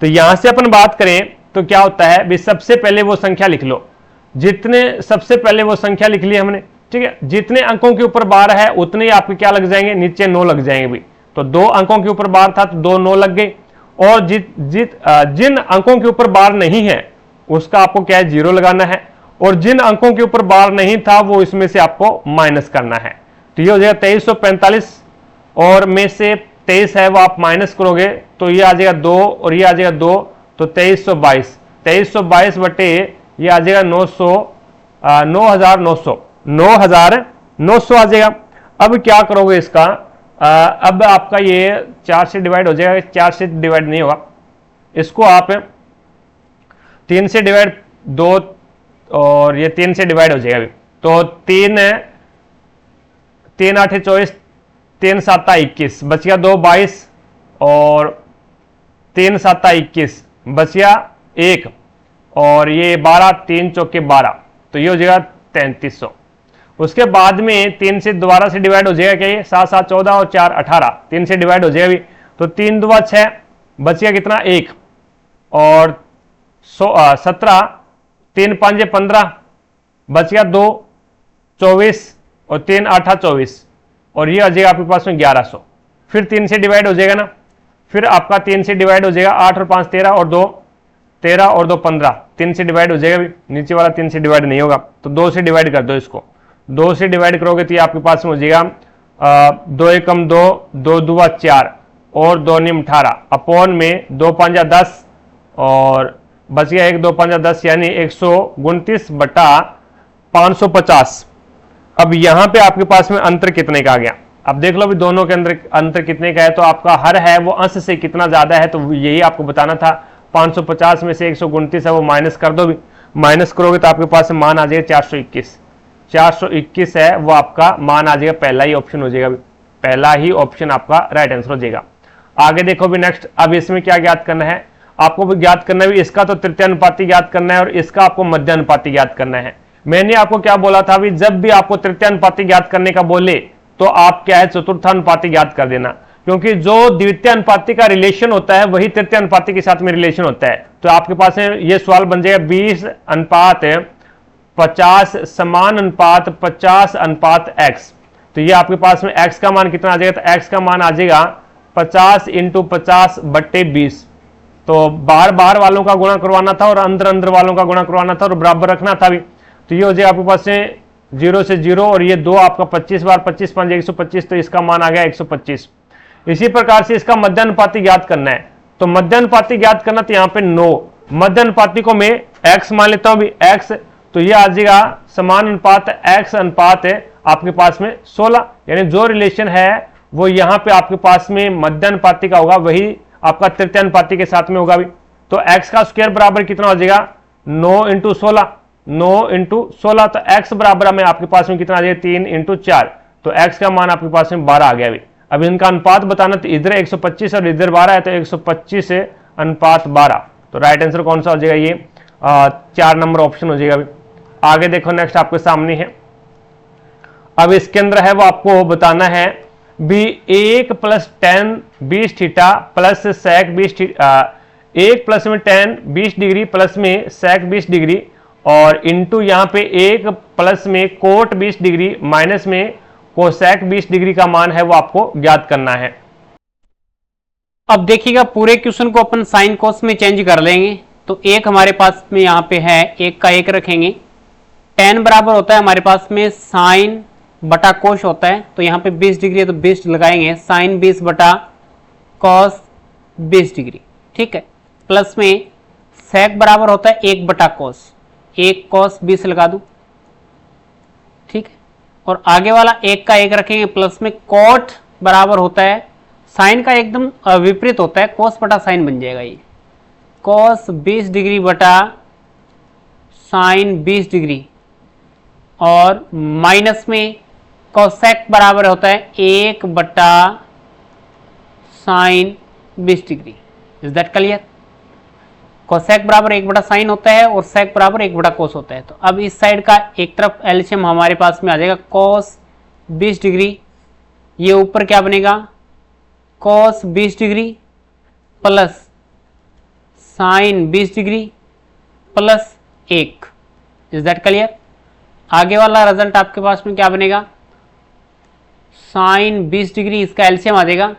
तो यहां से अपन बात करें तो क्या होता है भी, सबसे पहले वो संख्या लिख लो, सबसे पहले वो संख्या लिख ली हमने। ठीक है, जितने अंकों के ऊपर बार है उतने ही आपके क्या लग जाएंगे, नीचे 9 लग जाएंगे भी। तो 2 अंकों के ऊपर बार था तो 2 9 लग गए, और जिन अंकों के ऊपर बार नहीं है उसका आपको क्या है 0 लगाना है, और जिन अंकों के ऊपर बार नहीं था वो इसमें से आपको माइनस करना है। तो ये हो जाएगा 2345, और में से 23 है वो आप माइनस करोगे तो ये आ जाएगा 2 और ये आ जाएगा 2, तो 2322 बटे ये आ जाएगा 9,900 आ जाएगा। अब क्या करोगे इसका, अब आपका ये 4 से डिवाइड हो जाएगा, 4 से डिवाइड नहीं होगा, इसको आप 3 से डिवाइड 2, और ये 3 से डिवाइड हो जाएगा। तो 3 8 24, 3 7 21, बच गया 2 22, और 3 7 21 बच गया 1, और ये 12 3 चौके 12, तो ये हो जाएगा 3300। उसके बाद में 3 से दोबारा से डिवाइड हो जाएगा, क्या ये 7 7 14 और 4 18, 3 से डिवाइड हो जाएगा भी, तो 3 2 6, बच गया कितना 1, और 17, 3 5 15, बच गया 2 24, और 3 8 24, और ये आ जाएगा आपके पास में 1100। फिर 3 से डिवाइड हो जाएगा ना, फिर आपका 3 से डिवाइड हो जाएगा, 8 और 5 13, और 2 13 और 2 15, 3 से डिवाइड हो जाएगा भी, नीचे वाला 3 से डिवाइड नहीं होगा, तो 2 से डिवाइड कर दो इसको, 2 से डिवाइड करोगे तो ये आपके पास में हो जाएगा 2 एकम 2, 2 दुआ 4, और 2 निम 18, अपॉन में 2 5 10, और बच गया 1 2 5 10, यानी 129 बटा 550। अब यहां पे आपके पास में अंतर कितने का आ गया, अब देख लो भी दोनों के अंदर अंतर कितने का है। तो आपका हर है वो अंश से कितना ज्यादा है, तो यही आपको बताना था। 550 में से 129 है वो माइनस कर दो भी, माइनस करोगे तो आपके पास में मान आ जाएगा 421 है वो आपका मान आ जाएगा, पहला ही ऑप्शन हो जाएगा, पहला ही ऑप्शन आपका राइट आंसर हो जाएगा। आगे देखो भी नेक्स्ट, अब इसमें क्या ज्ञात करना है आपको, भी ज्ञात करना है भी, इसका तो तृतीय अनुपाती ज्ञात करना है और इसका आपको मध्य अनुपाती ज्ञात करना है। मैंने आपको क्या बोला था भी, जब भी आपको तृतीय अनुपाती ज्ञात करने का बोले तो आप क्या है चतुर्थानुपाती ज्ञात कर देना, क्योंकि जो द्वितीय अनुपाती का रिलेशन होता है वही तृतीय अनुपाती के साथ में रिलेशन होता है। तो आपके पास है ये सवाल बन जाएगा 20:50 समान अनुपात 50:x। तो ये आपके पास में x का मान कितना आ जाएगा, तो x का मान आ जाएगा 50 × 50/20। तो बाहर बाहर वालों का गुणा करवाना था और अंदर अंदर वालों का गुणा करवाना था और बराबर रखना था भी। तो ये हो जाएगा आपके पास से 0 से 0 और ये 2 आपका 25 बार 25 5 125, तो इसका मान आ गया 125। इसी प्रकार से इसका मध्य अनुपाती ज्ञात करना है, तो मध्य अनुपाती ज्ञात करना, तो यहाँ पे 9 मध्य अनुपाती को मैं x मान लेता हूं भी x, तो ये आ जाएगा समान अनुपात x अनुपात है आपके पास में 16, यानी जो रिलेशन है वो यहाँ पे आपके पास में मध्य अनुपाती का होगा, वही आपका तृतीय अनुपाती के साथ में होगा भी। तो x का स्क्वायर बराबर कितना हो जाएगा 9 × 16, 9 × 16, तो x बराबर में आपके पास में कितना आ जाएगा 3 × 4, तो x का मान आपके पास में 12 आ गया भी। अब इनका अनुपात बताना, तो इधर 125 और इधर 12 है, तो 125:12, तो राइट आंसर कौन सा हो जाएगा, ये 4 नंबर ऑप्शन हो जाएगा भी। आगे देखो नेक्स्ट आपके सामने है, अब इसके अंदर है वो आपको बताना है भी 1 + tan 20 theta plus sec 20 1 plus में tan 20 डिग्री प्लस में sec 20 डिग्री और इंटू यहाँ पे 1 प्लस में कोट 20 डिग्री माइनस में कोसेक 20 डिग्री का मान है वो आपको ज्ञात करना है। अब देखिएगा पूरे क्वेश्चन को अपन साइन कोस में चेंज कर लेंगे। तो एक हमारे पास में यहाँ पे है 1 का 1 रखेंगे, tan बराबर होता है हमारे पास में साइन बटा कोश होता है, तो यहाँ पे 20 डिग्री है तो 20 लगाएंगे, साइन 20 बटा कॉस 20 डिग्री, ठीक है। प्लस में सेक बराबर होता है 1 बटा कोस, 1 कॉस 20 लगा दूं, ठीक है। और आगे वाला 1 का 1 रखेंगे, प्लस में कॉट बराबर होता है साइन का एकदम विपरीत होता है, कोस बटा साइन बन जाएगा, ये कॉस 20 डिग्री बटा साइन 20 डिग्री, और माइनस में कोसेक बराबर होता है 1 बटा sine 20 degree. Is that clear? Cosec बराबर 1 बटा साइन होता है और सेक बराबर 1 बटा कोस होता है। तो अब इस साइड का एक तरफ एलसीएम हमारे पास में आ जाएगा कोस 20 डिग्री, ये ऊपर क्या बनेगा cos 20 degree plus sine 20 degree plus 1। Is that clear? आगे वाला रिजल्ट आपके पास में क्या बनेगा, साइन 20 डिग्री, इसका एलसीएम आ जाएगा,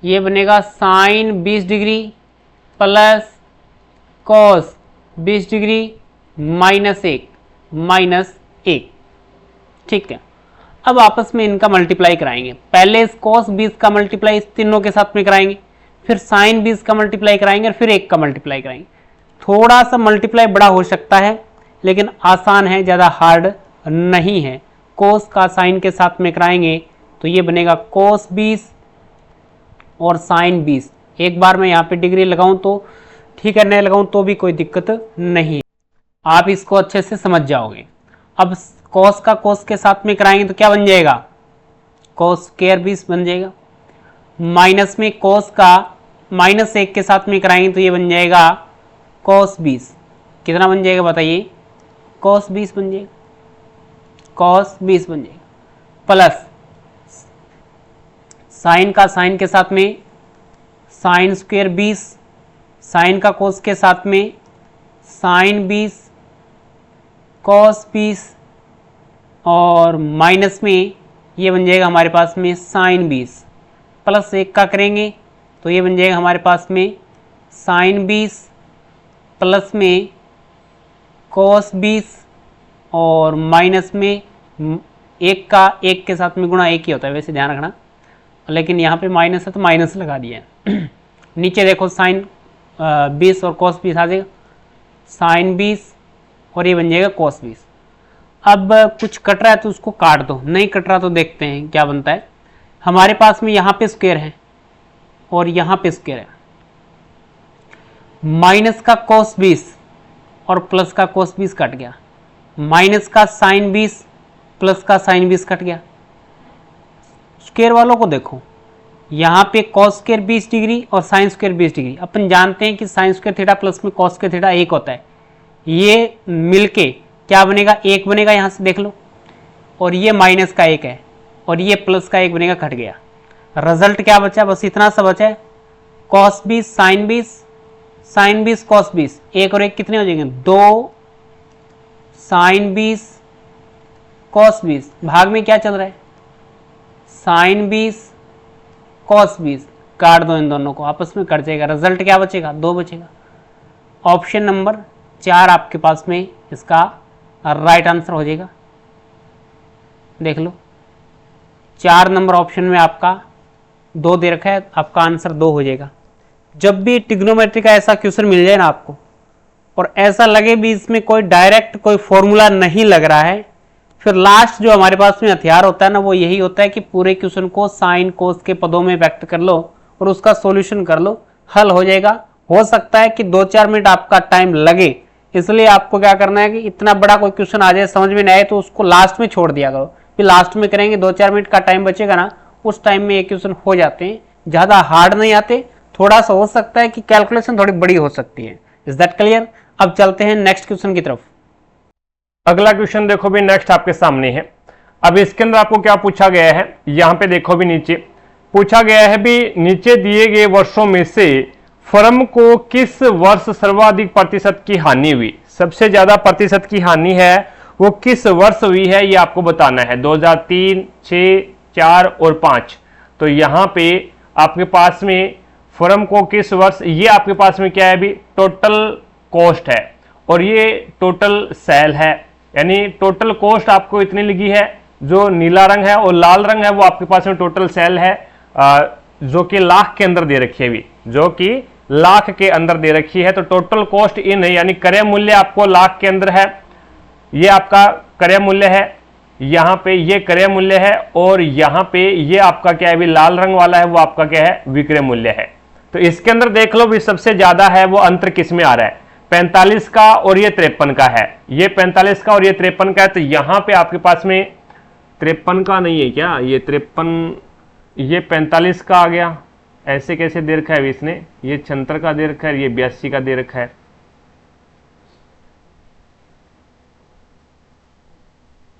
ये बनेगा sine 20 degree plus cos 20 degree minus 1, ठीक है। अब आपस में इनका मल्टीप्लाई कराएंगे, पहले इस कॉस 20 का मल्टीप्लाई इस तीनों के साथ में कराएंगे, फिर साइन 20 का मल्टीप्लाई कराएंगे और फिर 1 का मल्टीप्लाई कराएंगे। थोड़ा सा मल्टीप्लाई बड़ा हो सकता है लेकिन आसान है, ज़्यादा हार्ड नहीं है। कोस का साइन के साथ में कराएंगे तो ये बनेगा कोस 20 और साइन 20। एक बार मैं यहाँ पे डिग्री लगाऊं तो ठीक है, नहीं लगाऊं तो भी कोई दिक्कत नहीं है, आप इसको अच्छे से समझ जाओगे। अब कोस का कोस के साथ में कराएंगे तो क्या बन जाएगा, कोस स्क्वायर 20 बन जाएगा, माइनस में कोस का माइनस 1 के साथ में कराएंगे तो ये बन जाएगा कोस 20। कितना बन जाएगा बताइए, कोस 20 बन जाएगा, कोस 20 बन जाएगा, प्लस साइन का साइन के साथ में साइन स्क्वायर 20, साइन का कोस के साथ में साइन 20 कोस 20, और माइनस में ये बन जाएगा हमारे पास में साइन 20, प्लस 1 का करेंगे तो ये बन जाएगा हमारे पास में साइन 20 प्लस में कोस 20, और माइनस में 1 का 1 के साथ में गुणा 1 ही होता है, वैसे ध्यान रखना, लेकिन यहाँ पे माइनस है तो माइनस लगा दिया है। नीचे देखो साइन 20 और कोस 20 आ जाएगा, साइन 20 और ये बन जाएगा कोस 20। अब कुछ कट रहा है तो उसको काट दो, नहीं कट रहा तो देखते हैं क्या बनता है। हमारे पास में यहाँ पे स्क्वायर है और यहाँ पे स्क्वायर है, माइनस का कोस 20 और प्लस का कोस 20 कट गया, माइनस का साइन 20 प्लस का साइन 20 कट गया। स्क्वायर वालों को देखो, यहाँ पे कॉस स्क्वायर 20 डिग्री और साइन स्क्वायर 20 डिग्री। अपन जानते हैं कि साइन स्क्वायर थीटा प्लस में कॉस स्क्वायर थीटा 1 होता है, ये मिलके क्या बनेगा 1 बनेगा, यहाँ से देख लो, और ये माइनस का 1 है और ये प्लस का 1 बनेगा, कट गया। रिजल्ट क्या बचा, बस इतना सा बचा है, कॉस 20 साइन 20 साइन 20 कॉस 20, 1 और 1 कितने हो जाएंगे 2, साइन 20 कॉस 20, भाग में क्या चल रहा है साइन 20 कॉस 20, काट दो इन दोनों को, आपस में कट जाएगा, रिजल्ट क्या बचेगा 2 बचेगा। ऑप्शन नंबर 4 आपके पास में इसका राइट आंसर हो जाएगा, देख लो 4 नंबर ऑप्शन में आपका 2 दे रखा है, आपका आंसर 2 हो जाएगा। जब भी ट्रिग्नोमेट्री का ऐसा क्वेश्चन मिल जाए ना आपको, और ऐसा लगे भी इसमें कोई डायरेक्ट कोई फॉर्मूला नहीं लग रहा है, फिर लास्ट जो हमारे पास में हथियार होता है ना, वो यही होता है कि पूरे क्वेश्चन को साइन कोस के पदों में व्यक्त कर लो और उसका सॉल्यूशन कर लो, हल हो जाएगा। हो सकता है कि 2-4 मिनट आपका टाइम लगे, इसलिए आपको क्या करना है कि इतना बड़ा कोई क्वेश्चन आ जाए समझ में नहीं आए तो उसको लास्ट में छोड़ दिया करो, फिर लास्ट में करेंगे 2-4 मिनट का टाइम बचेगा ना, उस टाइम में ये क्वेश्चन हो जाते हैं, ज़्यादा हार्ड नहीं आते, थोड़ा सा हो सकता है कि कैलकुलेशन थोड़ी बड़ी हो सकती है। Is that clear? अब चलते हैं नेक्स्ट क्वेश्चन की तरफ। अगला क्वेश्चन देखो भी नेक्स्ट आपके सामने है। अब इसके अंदर आपको क्या पूछा गया है, यहाँ पे देखो भी नीचे पूछा गया है भी नीचे दिए गए वर्षों में से फर्म को किस वर्ष सर्वाधिक प्रतिशत की हानि हुई, सबसे ज्यादा प्रतिशत की हानि है वो किस वर्ष हुई है, ये आपको बताना है 2003, 6, 4 और 5। तो यहाँ पे आपके पास में फर्म को किस वर्ष, ये आपके पास में क्या है भी टोटल कॉस्ट है और ये टोटल सेल है, यानी टोटल कॉस्ट आपको इतनी लगी है। जो नीला रंग है और लाल रंग है वो आपके पास में टोटल सेल है, जो कि लाख के अंदर दे रखी है अभी, जो कि लाख के अंदर दे रखी है। तो टोटल कॉस्ट इन है, यानी क्रय मूल्य आपको लाख के अंदर है। ये आपका क्रय मूल्य है, यहां पे ये क्रय मूल्य है, और यहां पे ये आपका क्या है, अभी लाल रंग वाला है वो आपका क्या है, विक्रय मूल्य है। तो इसके अंदर देख लो भी सबसे ज्यादा है वो अंतर किस में आ रहा है, 45 का और ये 53 का है। ये 45 का और ये 53 का है। तो यहां पे आपके पास में 53 का नहीं है क्या, ये 53, ये 45 का आ गया। ऐसे कैसे दे रखा है इसने, ये 76 का दे रखा है, ये 82 का दे रखा है।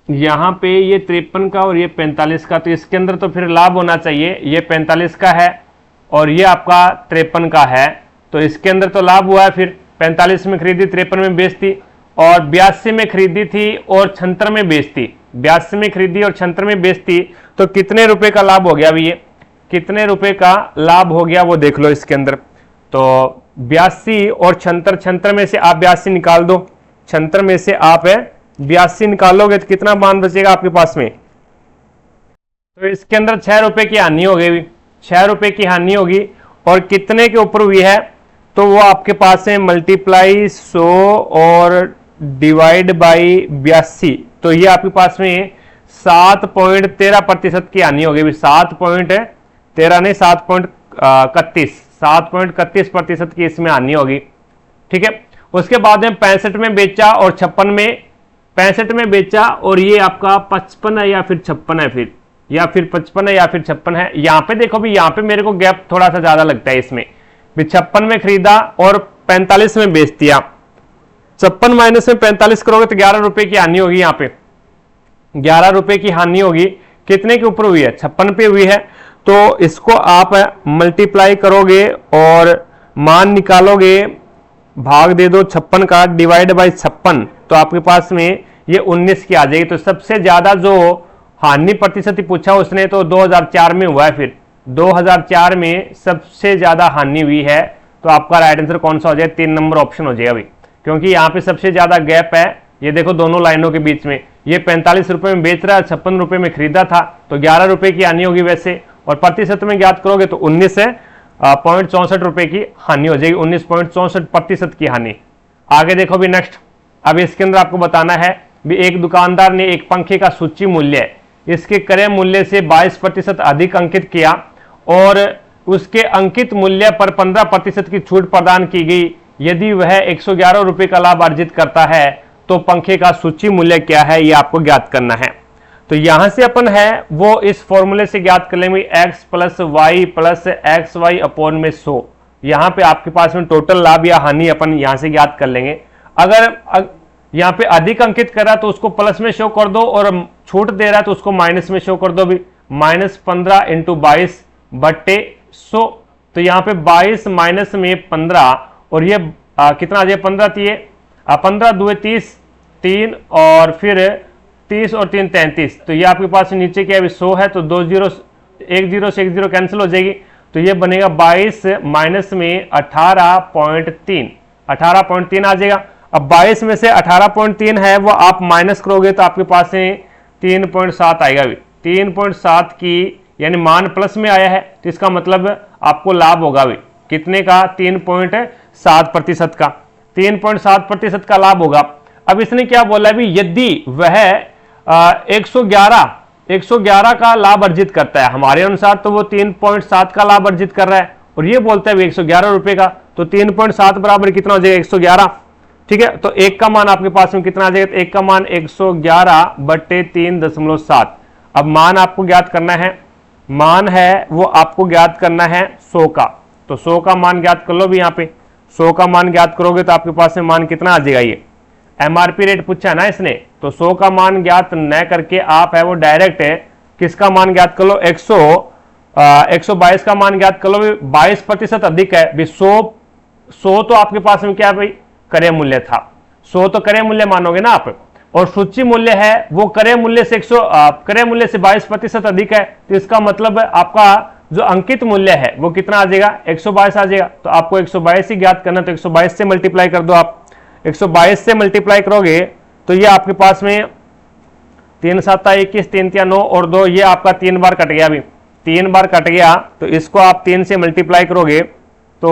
यहां पे ये 53 का और ये 45 का, तो इसके अंदर तो फिर लाभ होना चाहिए। ये 45 का है और ये आपका 53 का है, तो इसके अंदर तो लाभ हुआ है। फिर 45 में खरीदी, 53 में बेचती, और 82 में खरीदी थी और 76 में बेचती। 82 में खरीदी और 76 में बेचती, तो कितने रुपए का लाभ हो गया अभी, ये कितने रुपए का लाभ हो गया वो देख लो इसके अंदर। तो 82 और 76, 76 में से आप 82 निकाल दो, 76 में से आप 82 निकालोगे तो कितना मान बचेगा आपके पास में। तो इसके अंदर 6 रुपए की हानि हो गई, 6 रुपए की हानि होगी। और कितने के ऊपर हुई है, तो वो आपके पास है मल्टीप्लाई 100 और डिवाइड बाई 82, तो ये आपके पास में 7.13% की हानि हो गई। 7.13 नहीं, 7.31% की इसमें हानि होगी। ठीक है, उसके बाद में 65 में बेचा और 56 में, 65 में बेचा और ये आपका 55 है या फिर 56 है, फिर या फिर 55 है या फिर 56 है। यहां पे देखो भी, यहां पे मेरे को गैप थोड़ा सा ज्यादा लगता है इसमें। 56 में खरीदा और 45 में बेच दिया, 56 माइनस में 45 करोगे तो 11 रुपए की हानि होगी। यहां पे 11 रुपए की हानि होगी। कितने के ऊपर हुई है, 56 पे हुई है। तो इसको आप मल्टीप्लाई करोगे और मान निकालोगे, भाग दे दो 56 का, डिवाइड बाई 56, तो आपके पास में ये 19 की आ जाएगी। तो सबसे ज्यादा जो हानि प्रतिशत पूछा उसने, तो 2004 में हुआ है। फिर 2004 में सबसे ज्यादा हानि हुई है। तो आपका राइट आंसर कौन सा हो जाएगा, 3 नंबर ऑप्शन हो जाएगा अभी, क्योंकि यहाँ पे सबसे ज्यादा गैप है। ये देखो दोनों लाइनों के बीच में, ये 45 रुपए में बेच रहा है, 56 रुपए में खरीदा था, तो 11 रुपए की हानि होगी वैसे। और प्रतिशत में ज्ञात करोगे तो 19.64 रुपए की हानि हो जाएगी, 19.64% की हानि। आगे देखो भी नेक्स्ट। अब इसके अंदर आपको बताना है भी, एक दुकानदार ने एक पंखे का सूची मूल्य इसके क्रय मूल्य से 22% अधिक अंकित किया और उसके अंकित मूल्य पर 15% की छूट प्रदान की गई। यदि वह 111 रुपए का लाभ अर्जित करता है तो पंखे का सूची मूल्य क्या है, यह आपको ज्ञात करना है। तो यहां से अपन है वो इस फॉर्मूले से ज्ञात कर लेंगे, x plus y plus x y upon में 100। यहां पे आपके पास में टोटल लाभ या हानि अपन यहां से ज्ञात कर लेंगे। अगर यहां पे अधिक अंकित कर रहा है तो उसको प्लस में शो कर दो, और छूट दे रहा है तो उसको माइनस में शो कर दो भी। -15 × 22/100, तो यहां पे 22 माइनस में 15, और ये कितना आ जाए, 15 दिए, 15 2 30, 3 और फिर 30 और 3 33। तो ये आपके पास नीचे क्या है, 100 है, तो 2 जीरो, 1 जीरो से 1 जीरो कैंसिल हो जाएगी। तो ये बनेगा 22 माइनस में 18.3, 18.3 आ जाएगा। अब 22 में से 18.3 है वो आप माइनस करोगे तो आपके पास 3.7 आएगा भी। 3.7 की यानी मान प्लस में आया है, तो इसका मतलब आपको लाभ होगा भी कितने का, 3.7% का, 3.7% का लाभ होगा। अब इसने क्या बोला भी, यदि वह 111 का लाभ अर्जित करता है, हमारे अनुसार तो वो 3.7 का लाभ अर्जित कर रहा है, और ये बोलता है 111 रुपए का, तो 3.7 बराबर कितना हो जाएगा, 111। ठीक है, तो एक का मान आपके पास में कितना आ जाएगा, एक का मान 111/3.7। अब मान आपको ज्ञात करना है, मान है वो आपको ज्ञात करना है 100 का, तो 100 का मान ज्ञात कर लो भी। यहाँ पे 100 का मान ज्ञात करोगे तो आपके पास में मान कितना आ जाएगा, ये एमआरपी रेट पूछा है ना इसने, तो 100 का मान ज्ञात न करके आप है वो डायरेक्ट है किसका मान ज्ञात कर लो, 122 का मान ज्ञात कर लो। 22% अधिक है भी, 100 तो आपके पास में क्या है भाई, क्रय मूल्य था, 100 तो क्रय मूल्य मानोगे ना आप, और सूची मूल्य है वो क्रय मूल्य से 22% अधिक है, तो इसका मतलब आपका जो अंकित मूल्य है वो कितना आ जाएगा, 122 आ जाएगा। तो आपको 122 ही ज्ञात करना, तो 122 से मल्टीप्लाई कर दो आप, 122 से मल्टीप्लाई करोगे तो ये आपके पास में 3 7 21, 3 3 9 और 2, ये आपका 3 बार कट गया। अभी 3 बार कट गया तो इसको आप 3 से मल्टीप्लाई करोगे तो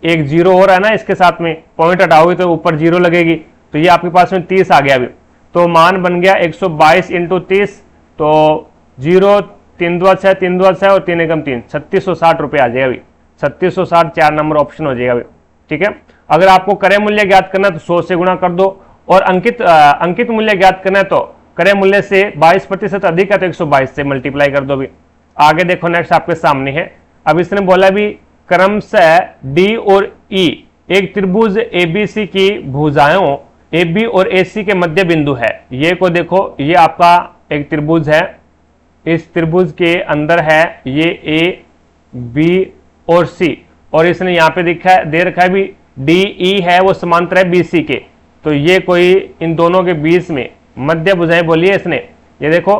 एक जीरो हो रहा है ना, इसके साथ में पॉइंट हटाओगे तो ऊपर जीरो लगेगी, तो ये आपके पास में 30 आ गया। अभी तो मान बन गया 122 इंटू 30, तो 0 3 2 6 3 2 6 और 3 एकम 3, 3660 रुपये आ जाएगा। अभी 3660 4 नंबर ऑप्शन हो जाएगा अभी। ठीक है, अगर आपको क्रय मूल्य ज्ञात करना है तो 100 से गुणा कर दो, और अंकित मूल्य ज्ञात करना है तो क्रय मूल्य से 22% अधिक है तो 122 से मल्टीप्लाई कर दो। भी आगे देखो, नेक्स्ट आपके सामने है। अब इसने बोला भी क्रमशः डी और ई एक त्रिभुज एबीसी की भुजाओं AB और AC के मध्य बिंदु है। ये को देखो, ये आपका एक त्रिभुज है, इस त्रिभुज के अंदर है ये A B और C, और इसने यहाँ पे दे रखा है भी DE है वो समांतर है BC के, तो ये कोई इन दोनों के बीच में मध्य भुजाएं बोली है इसने। ये देखो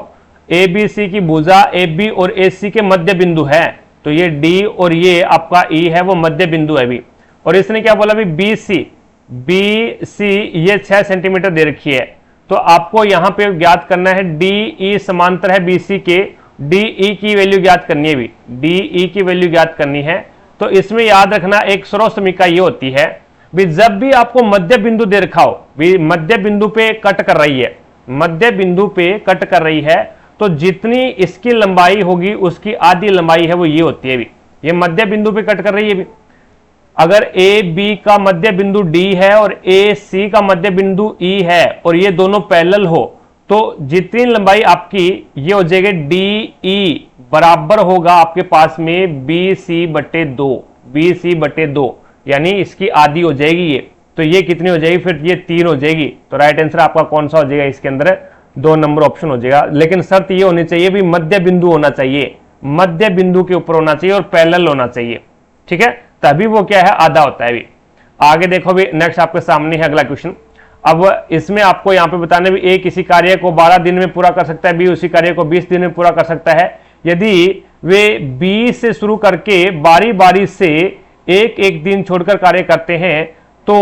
ABC की भुजा AB और AC के मध्य बिंदु है, तो ये D और ये आपका E है वो मध्य बिंदु है भी। और इसने क्या बोला भी BC ये 6 सेंटीमीटर दे रखी है, तो आपको यहां पे ज्ञात करना है DE समांतर है BC के, DE की वैल्यू ज्ञात करनी है भी, DE की वैल्यू ज्ञात करनी है। तो इसमें याद रखना एक स्रोत समीकरण ये होती है भी जब भी आपको मध्य बिंदु दे रखा हो, भी मध्य बिंदु पे कट कर रही है, मध्य बिंदु पे कट कर रही है, तो जितनी इसकी लंबाई होगी उसकी आधी लंबाई है वो ये होती है भी, ये मध्य बिंदु पे कट कर रही है भी। अगर ए बी का मध्य बिंदु डी है और ए सी का मध्य बिंदु ई है और ये दोनों पैरेलल हो, तो जितनी लंबाई आपकी ये हो जाएगी डी ई बराबर होगा आपके पास में बी सी बटे 2, यानी इसकी आधी हो जाएगी ये, तो ये कितनी हो जाएगी फिर, ये 3 हो जाएगी। तो राइट आंसर आपका कौन सा हो जाएगा, इसके अंदर 2 नंबर ऑप्शन हो जाएगा। लेकिन शर्त ये होनी चाहिए भी मध्य बिंदु होना चाहिए, मध्य बिंदु के ऊपर होना चाहिए और पैरेलल होना चाहिए। ठीक है, तभी वो क्या है, आधा होता है। भी आगे देखो भी, नेक्स्ट आपके सामने है अगला क्वेश्चन। अब इसमें आपको यहां पे बताने भी, ए किसी कार्य को 12 दिन में पूरा कर सकता है, बी उसी कार्य को 20 दिन में पूरा कर सकता है। यदि वे बी से शुरू करके बारी बारी से एक एक दिन छोड़कर कार्य करते हैं तो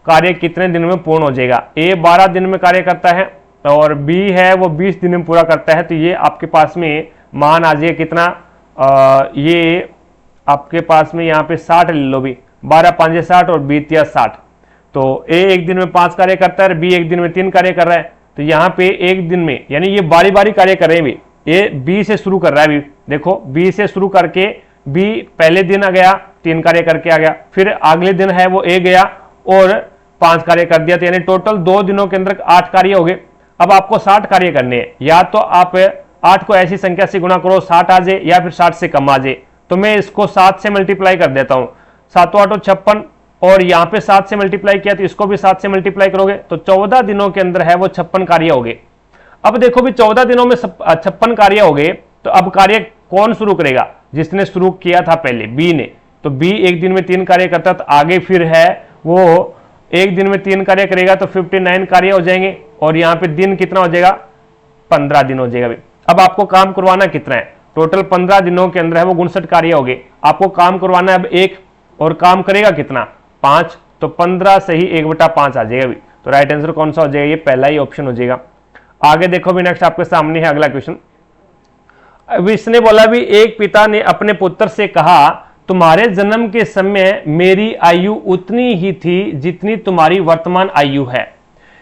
कार्य कितने दिन में पूर्ण हो जाएगा। ए 12 दिन में कार्य करता है और बी है वो 20 दिन में पूरा करता है, तो ये आपके पास में मान आ जाएगा कितना, ये आपके पास में यहाँ पे 60 ले लो भी, 12 5 60 और 20 या 60, तो ए एक दिन में 5 कार्य करता है, बी एक दिन में 3 कार्य कर रहा है, तो यहाँ पे एक दिन में यानी ये बारी बारी कार्य कर रहे हैं भी। ए बी से शुरू कर रहा है भी, देखो बी से शुरू करके बी पहले दिन आ गया 3 कार्य करके आ गया, फिर अगले दिन है वो ए गया और 5 कार्य कर दिया, तो यानी टोटल 2 दिनों के अंदर 8 कार्य हो गए। अब आपको 60 कार्य करने हैं, या तो आप 8 को ऐसी संख्या से गुणा करो 60 आ जाए, या फिर 60 से कम आ जाए। तो मैं इसको 7 से मल्टीप्लाई कर देता हूं, 7 8 56, और यहां पे 7 से मल्टीप्लाई किया तो इसको भी 7 से मल्टीप्लाई करोगे तो 14 दिनों के अंदर है वो 56 कार्य हो गए। अब देखो भी 14 दिनों में 56 कार्य हो गए, तो अब कार्य कौन शुरू करेगा, जिसने शुरू किया था पहले बी ने, तो बी एक दिन में 3 कार्य करता, तो आगे फिर है वो एक दिन में 3 कार्य करेगा तो 59 कार्य हो जाएंगे, और यहाँ पे दिन कितना हो जाएगा, 15 दिन हो जाएगा। अब आपको काम करवाना कितना है, टोटल 15 दिनों के अंदर है वो 59 कार्य हो गए, आपको काम करवाना है अब 1, और काम करेगा कितना 5, तो 15 से ही 1/5 आ जाएगा भी। तो राइट आंसर कौन सा हो जाएगा, ये पहला ही ऑप्शन हो जाएगा। आगे देखो भी, नेक्स्ट आपके सामने है अगला क्वेश्चन। अब इसने बोला भी, एक पिता ने अपने पुत्र से कहा, तुम्हारे जन्म के समय मेरी आयु उतनी ही थी जितनी तुम्हारी वर्तमान आयु है।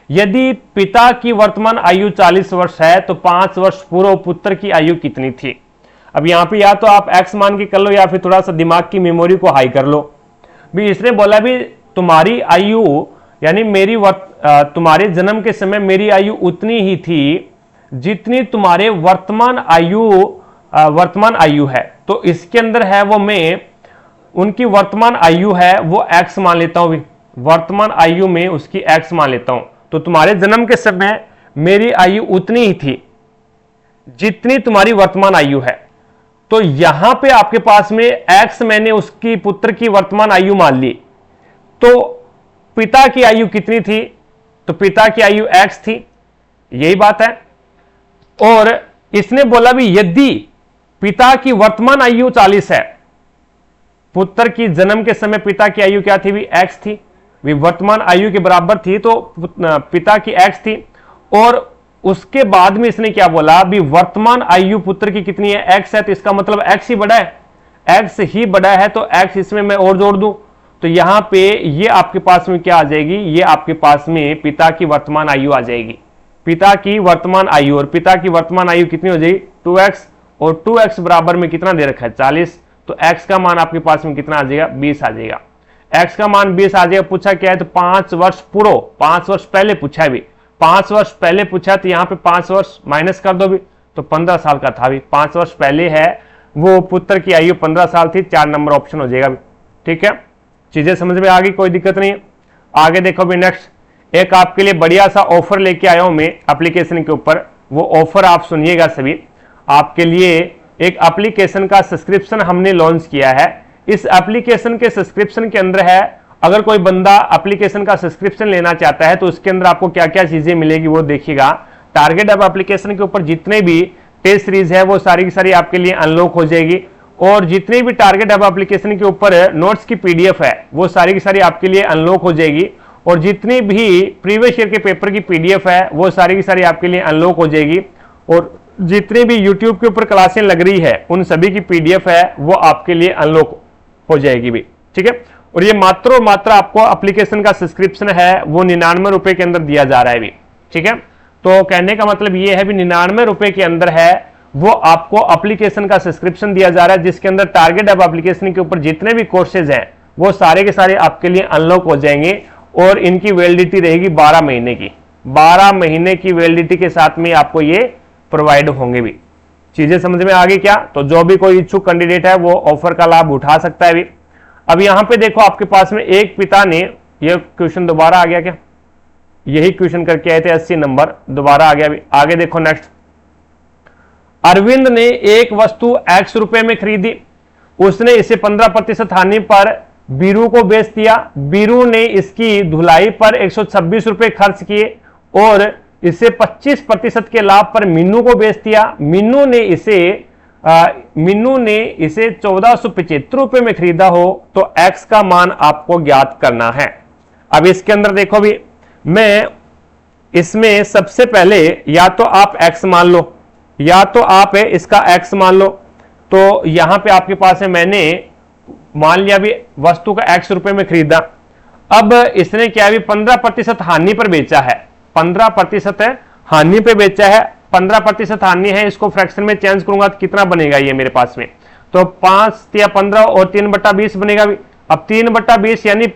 यदि पिता की वर्तमान आयु 40 वर्ष है तो 5 वर्ष पूर्व पुत्र की आयु कितनी थी। अब यहां पे या तो आप x मान के कर लो या फिर थोड़ा सा दिमाग की मेमोरी को हाई कर लो। भी इसने बोला भी तुम्हारी आयु यानी तुम्हारे जन्म के समय मेरी आयु उतनी ही थी जितनी तुम्हारे वर्तमान आयु है, तो इसके अंदर है वो मैं उनकी वर्तमान आयु है वो x मान लेता हूं, वर्तमान आयु में उसकी x मान लेता हूं। तो तुम्हारे जन्म के समय मेरी आयु उतनी ही थी जितनी तुम्हारी वर्तमान आयु है, तो यहां पे आपके पास में x मैंने उसकी पुत्र की वर्तमान आयु मान ली, तो पिता की आयु कितनी थी, तो पिता की आयु x थी, यही बात है। और इसने बोला भी यदि पिता की वर्तमान आयु 40 है, पुत्र की जन्म के समय पिता की आयु क्या थी भी x थी, भी वर्तमान आयु के बराबर थी, तो पिता की x थी, और उसके बाद में इसने क्या बोला, अभी वर्तमान आयु पुत्र की कितनी है, x है, तो इसका मतलब x ही बड़ा है, x ही बड़ा है, तो x इसमें मैं और जोड़ दूं तो यहां पे ये आपके पास में क्या आ जाएगी, ये आपके पास में पिता की वर्तमान आयु आ जाएगी, पिता की वर्तमान आयु, और पिता की वर्तमान आयु कितनी हो जाएगी 2x, और 2x बराबर में कितना दे रखा है 40, तो x का मान आपके पास में कितना आ जाएगा 20 आ जाएगा, x का मान 20 आ जाएगा। पूछा क्या है, तो 5 वर्ष पूरो, 5 वर्ष पहले पूछा है भी, 5 वर्ष पहले पूछा, तो यहाँ पे 5 वर्ष माइनस कर दो भी, तो 15 साल का था भी, 5 वर्ष पहले है वो पुत्र की आयु 15 साल थी, 4 नंबर ऑप्शन हो जाएगा भी। ठीक है, चीजें समझ में आ गई, कोई दिक्कत नहीं है। आगे देखो भी नेक्स्ट, एक आपके लिए बढ़िया सा ऑफर लेके आया हूं मैं एप्लीकेशन के ऊपर, वो ऑफर आप सुनिएगा सभी। आपके लिए एक एप्लीकेशन का सब्सक्रिप्शन हमने लॉन्च किया है, इस एप्लीकेशन के सब्सक्रिप्शन के अंदर है, अगर कोई बंदा एप्लीकेशन का सब्सक्रिप्शन लेना चाहता है तो उसके अंदर आपको क्या क्या चीजें मिलेगी वो देखिएगा। टारगेट ऐप एप्लीकेशन के ऊपर जितने भी टेस्ट सीरीज है वो सारी की सारी आपके लिए अनलॉक हो जाएगी, और जितने भी टारगेट ऐप एप्लीकेशन के ऊपर नोट्स की पीडीएफ है वो सारी की सारी आपके लिए अनलॉक हो जाएगी, और जितनी भी प्रीवियस ईयर के पेपर की पीडीएफ है वो सारी की सारी आपके लिए अनलॉक हो जाएगी, और जितनी भी यूट्यूब के ऊपर क्लासें लग रही है उन सभी की पीडीएफ है वो आपके लिए अनलॉक हो जाएगी भी। ठीक है, और ये मात्र आपको एप्लीकेशन का सब्सक्रिप्शन है वो 99 रुपए के अंदर दिया जा रहा है भी। ठीक है, तो कहने का मतलब ये है भी 99 रुपए के अंदर है वो आपको एप्लीकेशन का सब्सक्रिप्शन दिया जा रहा है, जिसके अंदर टारगेट ऐप एप्लीकेशन के ऊपर जितने भी कोर्सेज हैं वो सारे के सारे आपके लिए अनलॉक हो जाएंगे, और इनकी वैलिडिटी रहेगी 12 महीने की, 12 महीने की वैलिडिटी के साथ में आपको ये प्रोवाइड होंगे भी। चीजें समझ में आ गई क्या? तो जो भी कोई इच्छुक कैंडिडेट है वो ऑफर का लाभ उठा सकता है भी। अब यहां पे देखो आपके पास में एक पिता ने, ये क्वेश्चन दोबारा आ गया क्या, यही क्वेश्चन करके आए थे 80 नंबर, दोबारा आ गया भी। आगे देखो नेक्स्ट, अरविंद ने एक वस्तु x रुपए में खरीदी, उसने इसे 15% हानि पर बीरू को बेच दिया, बीरू ने इसकी धुलाई पर 126 रुपए खर्च किए और इसे 25% के लाभ पर मीनू को बेच दिया, मीनू ने इसे 1475 रुपए में खरीदा हो, तो x का मान आपको ज्ञात करना है। अब इसके अंदर देखो भी, मैं इसमें सबसे पहले या तो आप x मान लो या तो आप इसका x मान लो, तो यहां पे आपके पास है, मैंने मान लिया भी वस्तु का x रुपए में खरीदा, अब इसने क्या भी 15% हानि पर बेचा है, 15% हानि पे बेचा है, 15% हानि है, इसको फ्रैक्शन में चेंज करूंगा तो कितना बनेगा ये मेरे पास में, तो 5 या 15 और 3/20 बनेगा भी। अब 3/20 यानी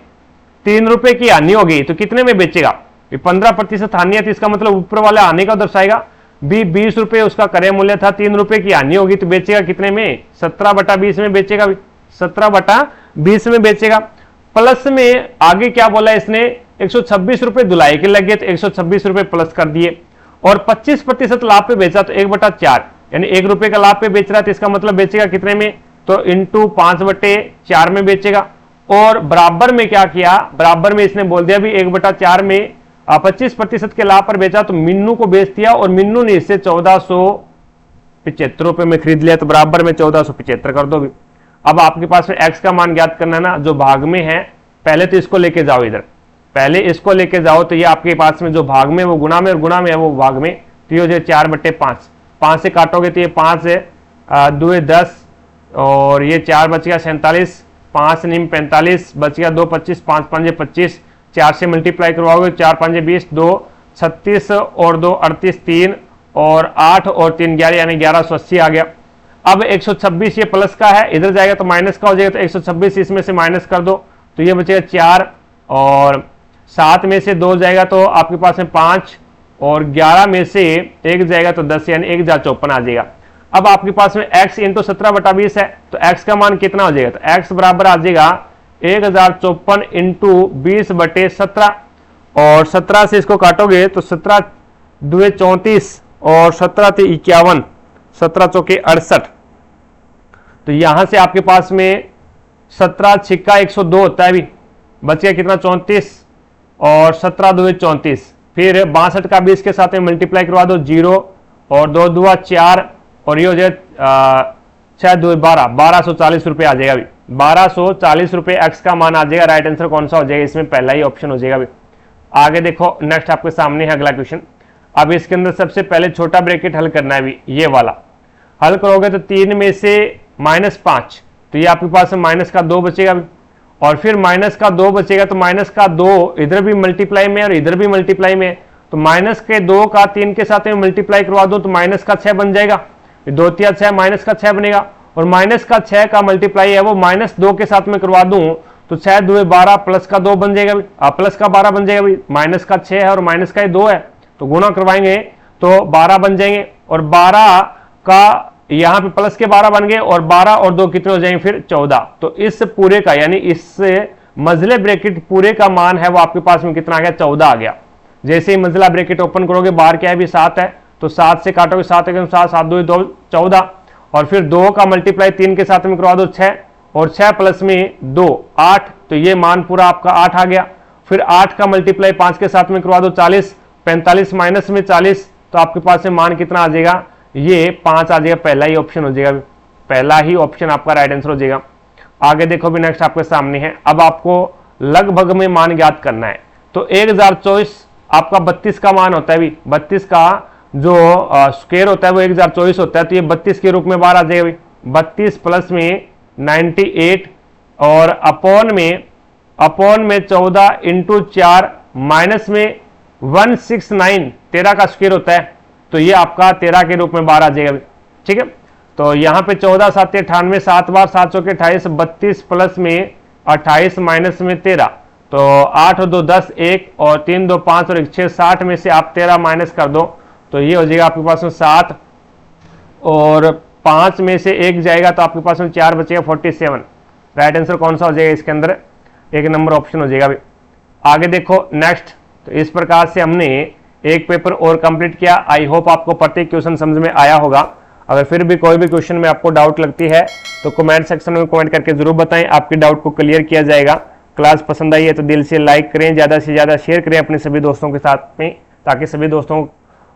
3 रुपए की हानि होगी तो कितने में बेचेगा, 15% हानि है तो इसका मतलब ऊपर वाले हानि का दर्शाएगा भी 20 रुपए उसका क्रय मूल्य था, 3 रुपए की हानि होगी तो बेचेगा कितने में, 17/20 में बेचेगा भी, 17/20 में बेचेगा। प्लस में आगे क्या बोला इसने, 126 रुपए धुलाई के लगे तो 126 रुपए प्लस कर दिए, और 25% लाभ पे बेचा तो 1/4 यानी 1 रुपए का लाभ पे बेच रहा है तो इसका मतलब बेचेगा कितने में, तो इंटू 5/4 में बेचेगा। और बराबर में क्या किया, बराबर में इसने बोल दिया भी 1/4 में 25% के लाभ पर बेचा तो मिन्नू को बेच दिया, और मिन्नू ने इससे 1475 रुपए में खरीद लिया, तो बराबर में 1475 कर दो भी। अब आपके पास में x का मान ज्ञात करना ना, जो भाग में है पहले तो इसको लेके जाओ इधर, पहले इसको लेके जाओ, तो ये आपके पास में जो भाग में वो गुणा में, और गुणा में है वो भाग में, तो ये हो जाए 4/5, 5 से काटोगे तो ये 5 है 2 10, और ये 4 बच गया 47, 5 निम 45 बच गया, 2 25, 5 5 25, 4 से मल्टीप्लाई करवाओगे 4 5 20, 2 36 और 2 38, 3 और 8 और 3 11 यानी 1180 आ गया। अब 126 ये प्लस का है, इधर जाएगा तो माइनस का हो जाएगा, तो 126 इसमें से माइनस कर दो तो ये बचेगा 4, और 7 में से 2 जाएगा तो आपके पास में 5, और 11 में से 1 जाएगा तो 10 यानी 1,54 आ जाएगा। अब आपके पास में x इंटू 17/20 है, तो x का मान कितना हो जाएगा, तो x बराबर आ जाएगा 1054 इंटू 20/17, और 17 से इसको काटोगे तो 17 2 34 और 17 थे 51, 17 चौके 68, तो यहां से आपके पास में 17 छिक्का 102 होता है भी, बच गया कितना 34, और 17 2 34, फिर 62 का 20 के साथ में मल्टीप्लाई करवा दो 0, और 2 2 4, और ये हो जाए 6 2 12, 1240 रुपए आ जाएगा भी, 1240 रुपए x का मान आ जाएगा। राइट आंसर कौन सा हो जाएगा, इसमें पहला ही ऑप्शन हो जाएगा भी। आगे देखो नेक्स्ट आपके सामने है अगला क्वेश्चन, अब इसके अंदर सबसे पहले छोटा ब्रैकेट हल करना है अभी, ये वाला हल करोगे तो 3 में से -5, तो ये आपके पास माइनस का 2 बचेगा अभी। और फिर माइनस का 2 बचेगा तो माइनस का 2 इधर भी मल्टीप्लाई में और इधर भी मल्टीप्लाई में, तो माइनस के 2 का 3 के साथ में मल्टीप्लाई करवा दो तो माइनस का 6 बन जाएगा, 2 3 6 माइनस का 6 बनेगा। और माइनस का 6 का मल्टीप्लाई है वो -2 के साथ में करवा दूं तो 6 2 12 प्लस का 2 बन जाएगा, प्लस का 12 बन जाएगा भाई। माइनस का 6 है और माइनस का 2 है, तो गुणा करवाएंगे तो 12 बन जाएंगे। और 12 का यहाँ पे प्लस के 12 बन गए और 12 और 2 कितने हो जाएंगे फिर 14। तो इस पूरे का यानी इस मजले ब्रैकेट पूरे का मान है वो आपके पास में कितना आ गया, 14 आ गया। जैसे ही मंजिला ब्रैकेट ओपन करोगे बाहर क्या है भी 7 है, तो 7 से काटोगे 7 1 7 7 2 2 14। और फिर 2 का मल्टीप्लाई 3 के साथ में करवा दो 6 और 6 प्लस में 2 8, तो ये मान पूरा आपका 8 आ गया। फिर 8 का मल्टीप्लाई 5 के साथ में करवा दो 40, 45 माइनस में 40, तो आपके पास में मान कितना आ जाएगा, ये 5 आ जाएगा। पहला ही ऑप्शन हो जाएगा, पहला ही ऑप्शन आपका राइट आंसर हो जाएगा। आगे देखो भी नेक्स्ट आपके सामने है, अब आपको लगभग में मान ज्ञात करना है। तो 1024 आपका 32 का मान होता है भी, 32 का जो स्क्वायर होता है वो 1024 होता है, तो ये 32 के रूप में बाहर आ जाएगा भी। 32 प्लस में 98 और अपॉन में 14 इंटू 4 माइनस में 169, 13 का स्क्वायर होता है, तो ये आपका 13 के रूप में बाहर आ जाएगा। ठीक है, तो यहाँ पे 14 7 98, 7 बार 7 चौके 28, 32 प्लस में 28 माइनस में 13, तो 8 और 2 10, 1 और 3 2 5 और 1 6, 60 में से आप 13 माइनस कर दो तो ये हो जाएगा आपके पास में 7 और 5 में से 1 जाएगा तो आपके पास में 4 बचेगा 47। राइट आंसर कौन सा हो जाएगा इसके अंदर, 1 नंबर ऑप्शन हो जाएगा अभी। आगे देखो नेक्स्ट, तो इस प्रकार से हमने एक पेपर और कंप्लीट किया। आई होप आपको प्रत्येक क्वेश्चन समझ में आया होगा। अगर फिर भी कोई भी क्वेश्चन में आपको डाउट लगती है तो कमेंट सेक्शन में कमेंट करके जरूर बताएं, आपकी डाउट को क्लियर किया जाएगा। क्लास पसंद आई है तो दिल से लाइक करें, ज़्यादा से ज़्यादा शेयर करें अपने सभी दोस्तों के साथ में, ताकि सभी दोस्तों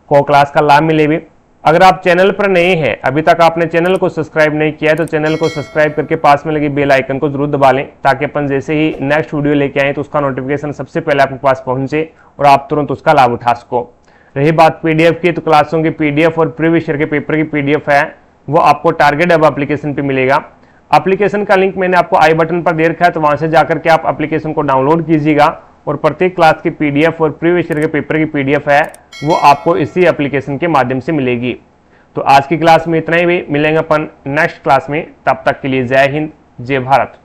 को क्लास का लाभ मिले भी। अगर आप चैनल पर नए हैं, अभी तक आपने चैनल को सब्सक्राइब नहीं किया है तो चैनल को सब्सक्राइब करके पास में लगी बेल आइकन को जरूर दबा लें, ताकि अपन जैसे ही नेक्स्ट वीडियो लेके आए तो उसका नोटिफिकेशन सबसे पहले आपके पास पहुंचे और आप तुरंत उसका लाभ उठा सको। रही बात पीडीएफ की, तो क्लासों की पीडीएफ और प्रीवियस ईयर के पेपर की पीडीएफ है वो आपको टारगेट हब एप्लीकेशन पे मिलेगा। एप्लीकेशन का लिंक मैंने आपको आई बटन पर दे रखा है, तो वहां से जाकर के आप एप्लीकेशन को डाउनलोड कीजिएगा और प्रत्येक क्लास की पीडीएफ और प्रीवियस ईयर के पेपर की पीडीएफ है वो आपको इसी एप्लीकेशन के माध्यम से मिलेगी। तो आज की क्लास में इतना ही, भी मिलेंगे अपन नेक्स्ट क्लास में, तब तक के लिए जय हिंद जय भारत।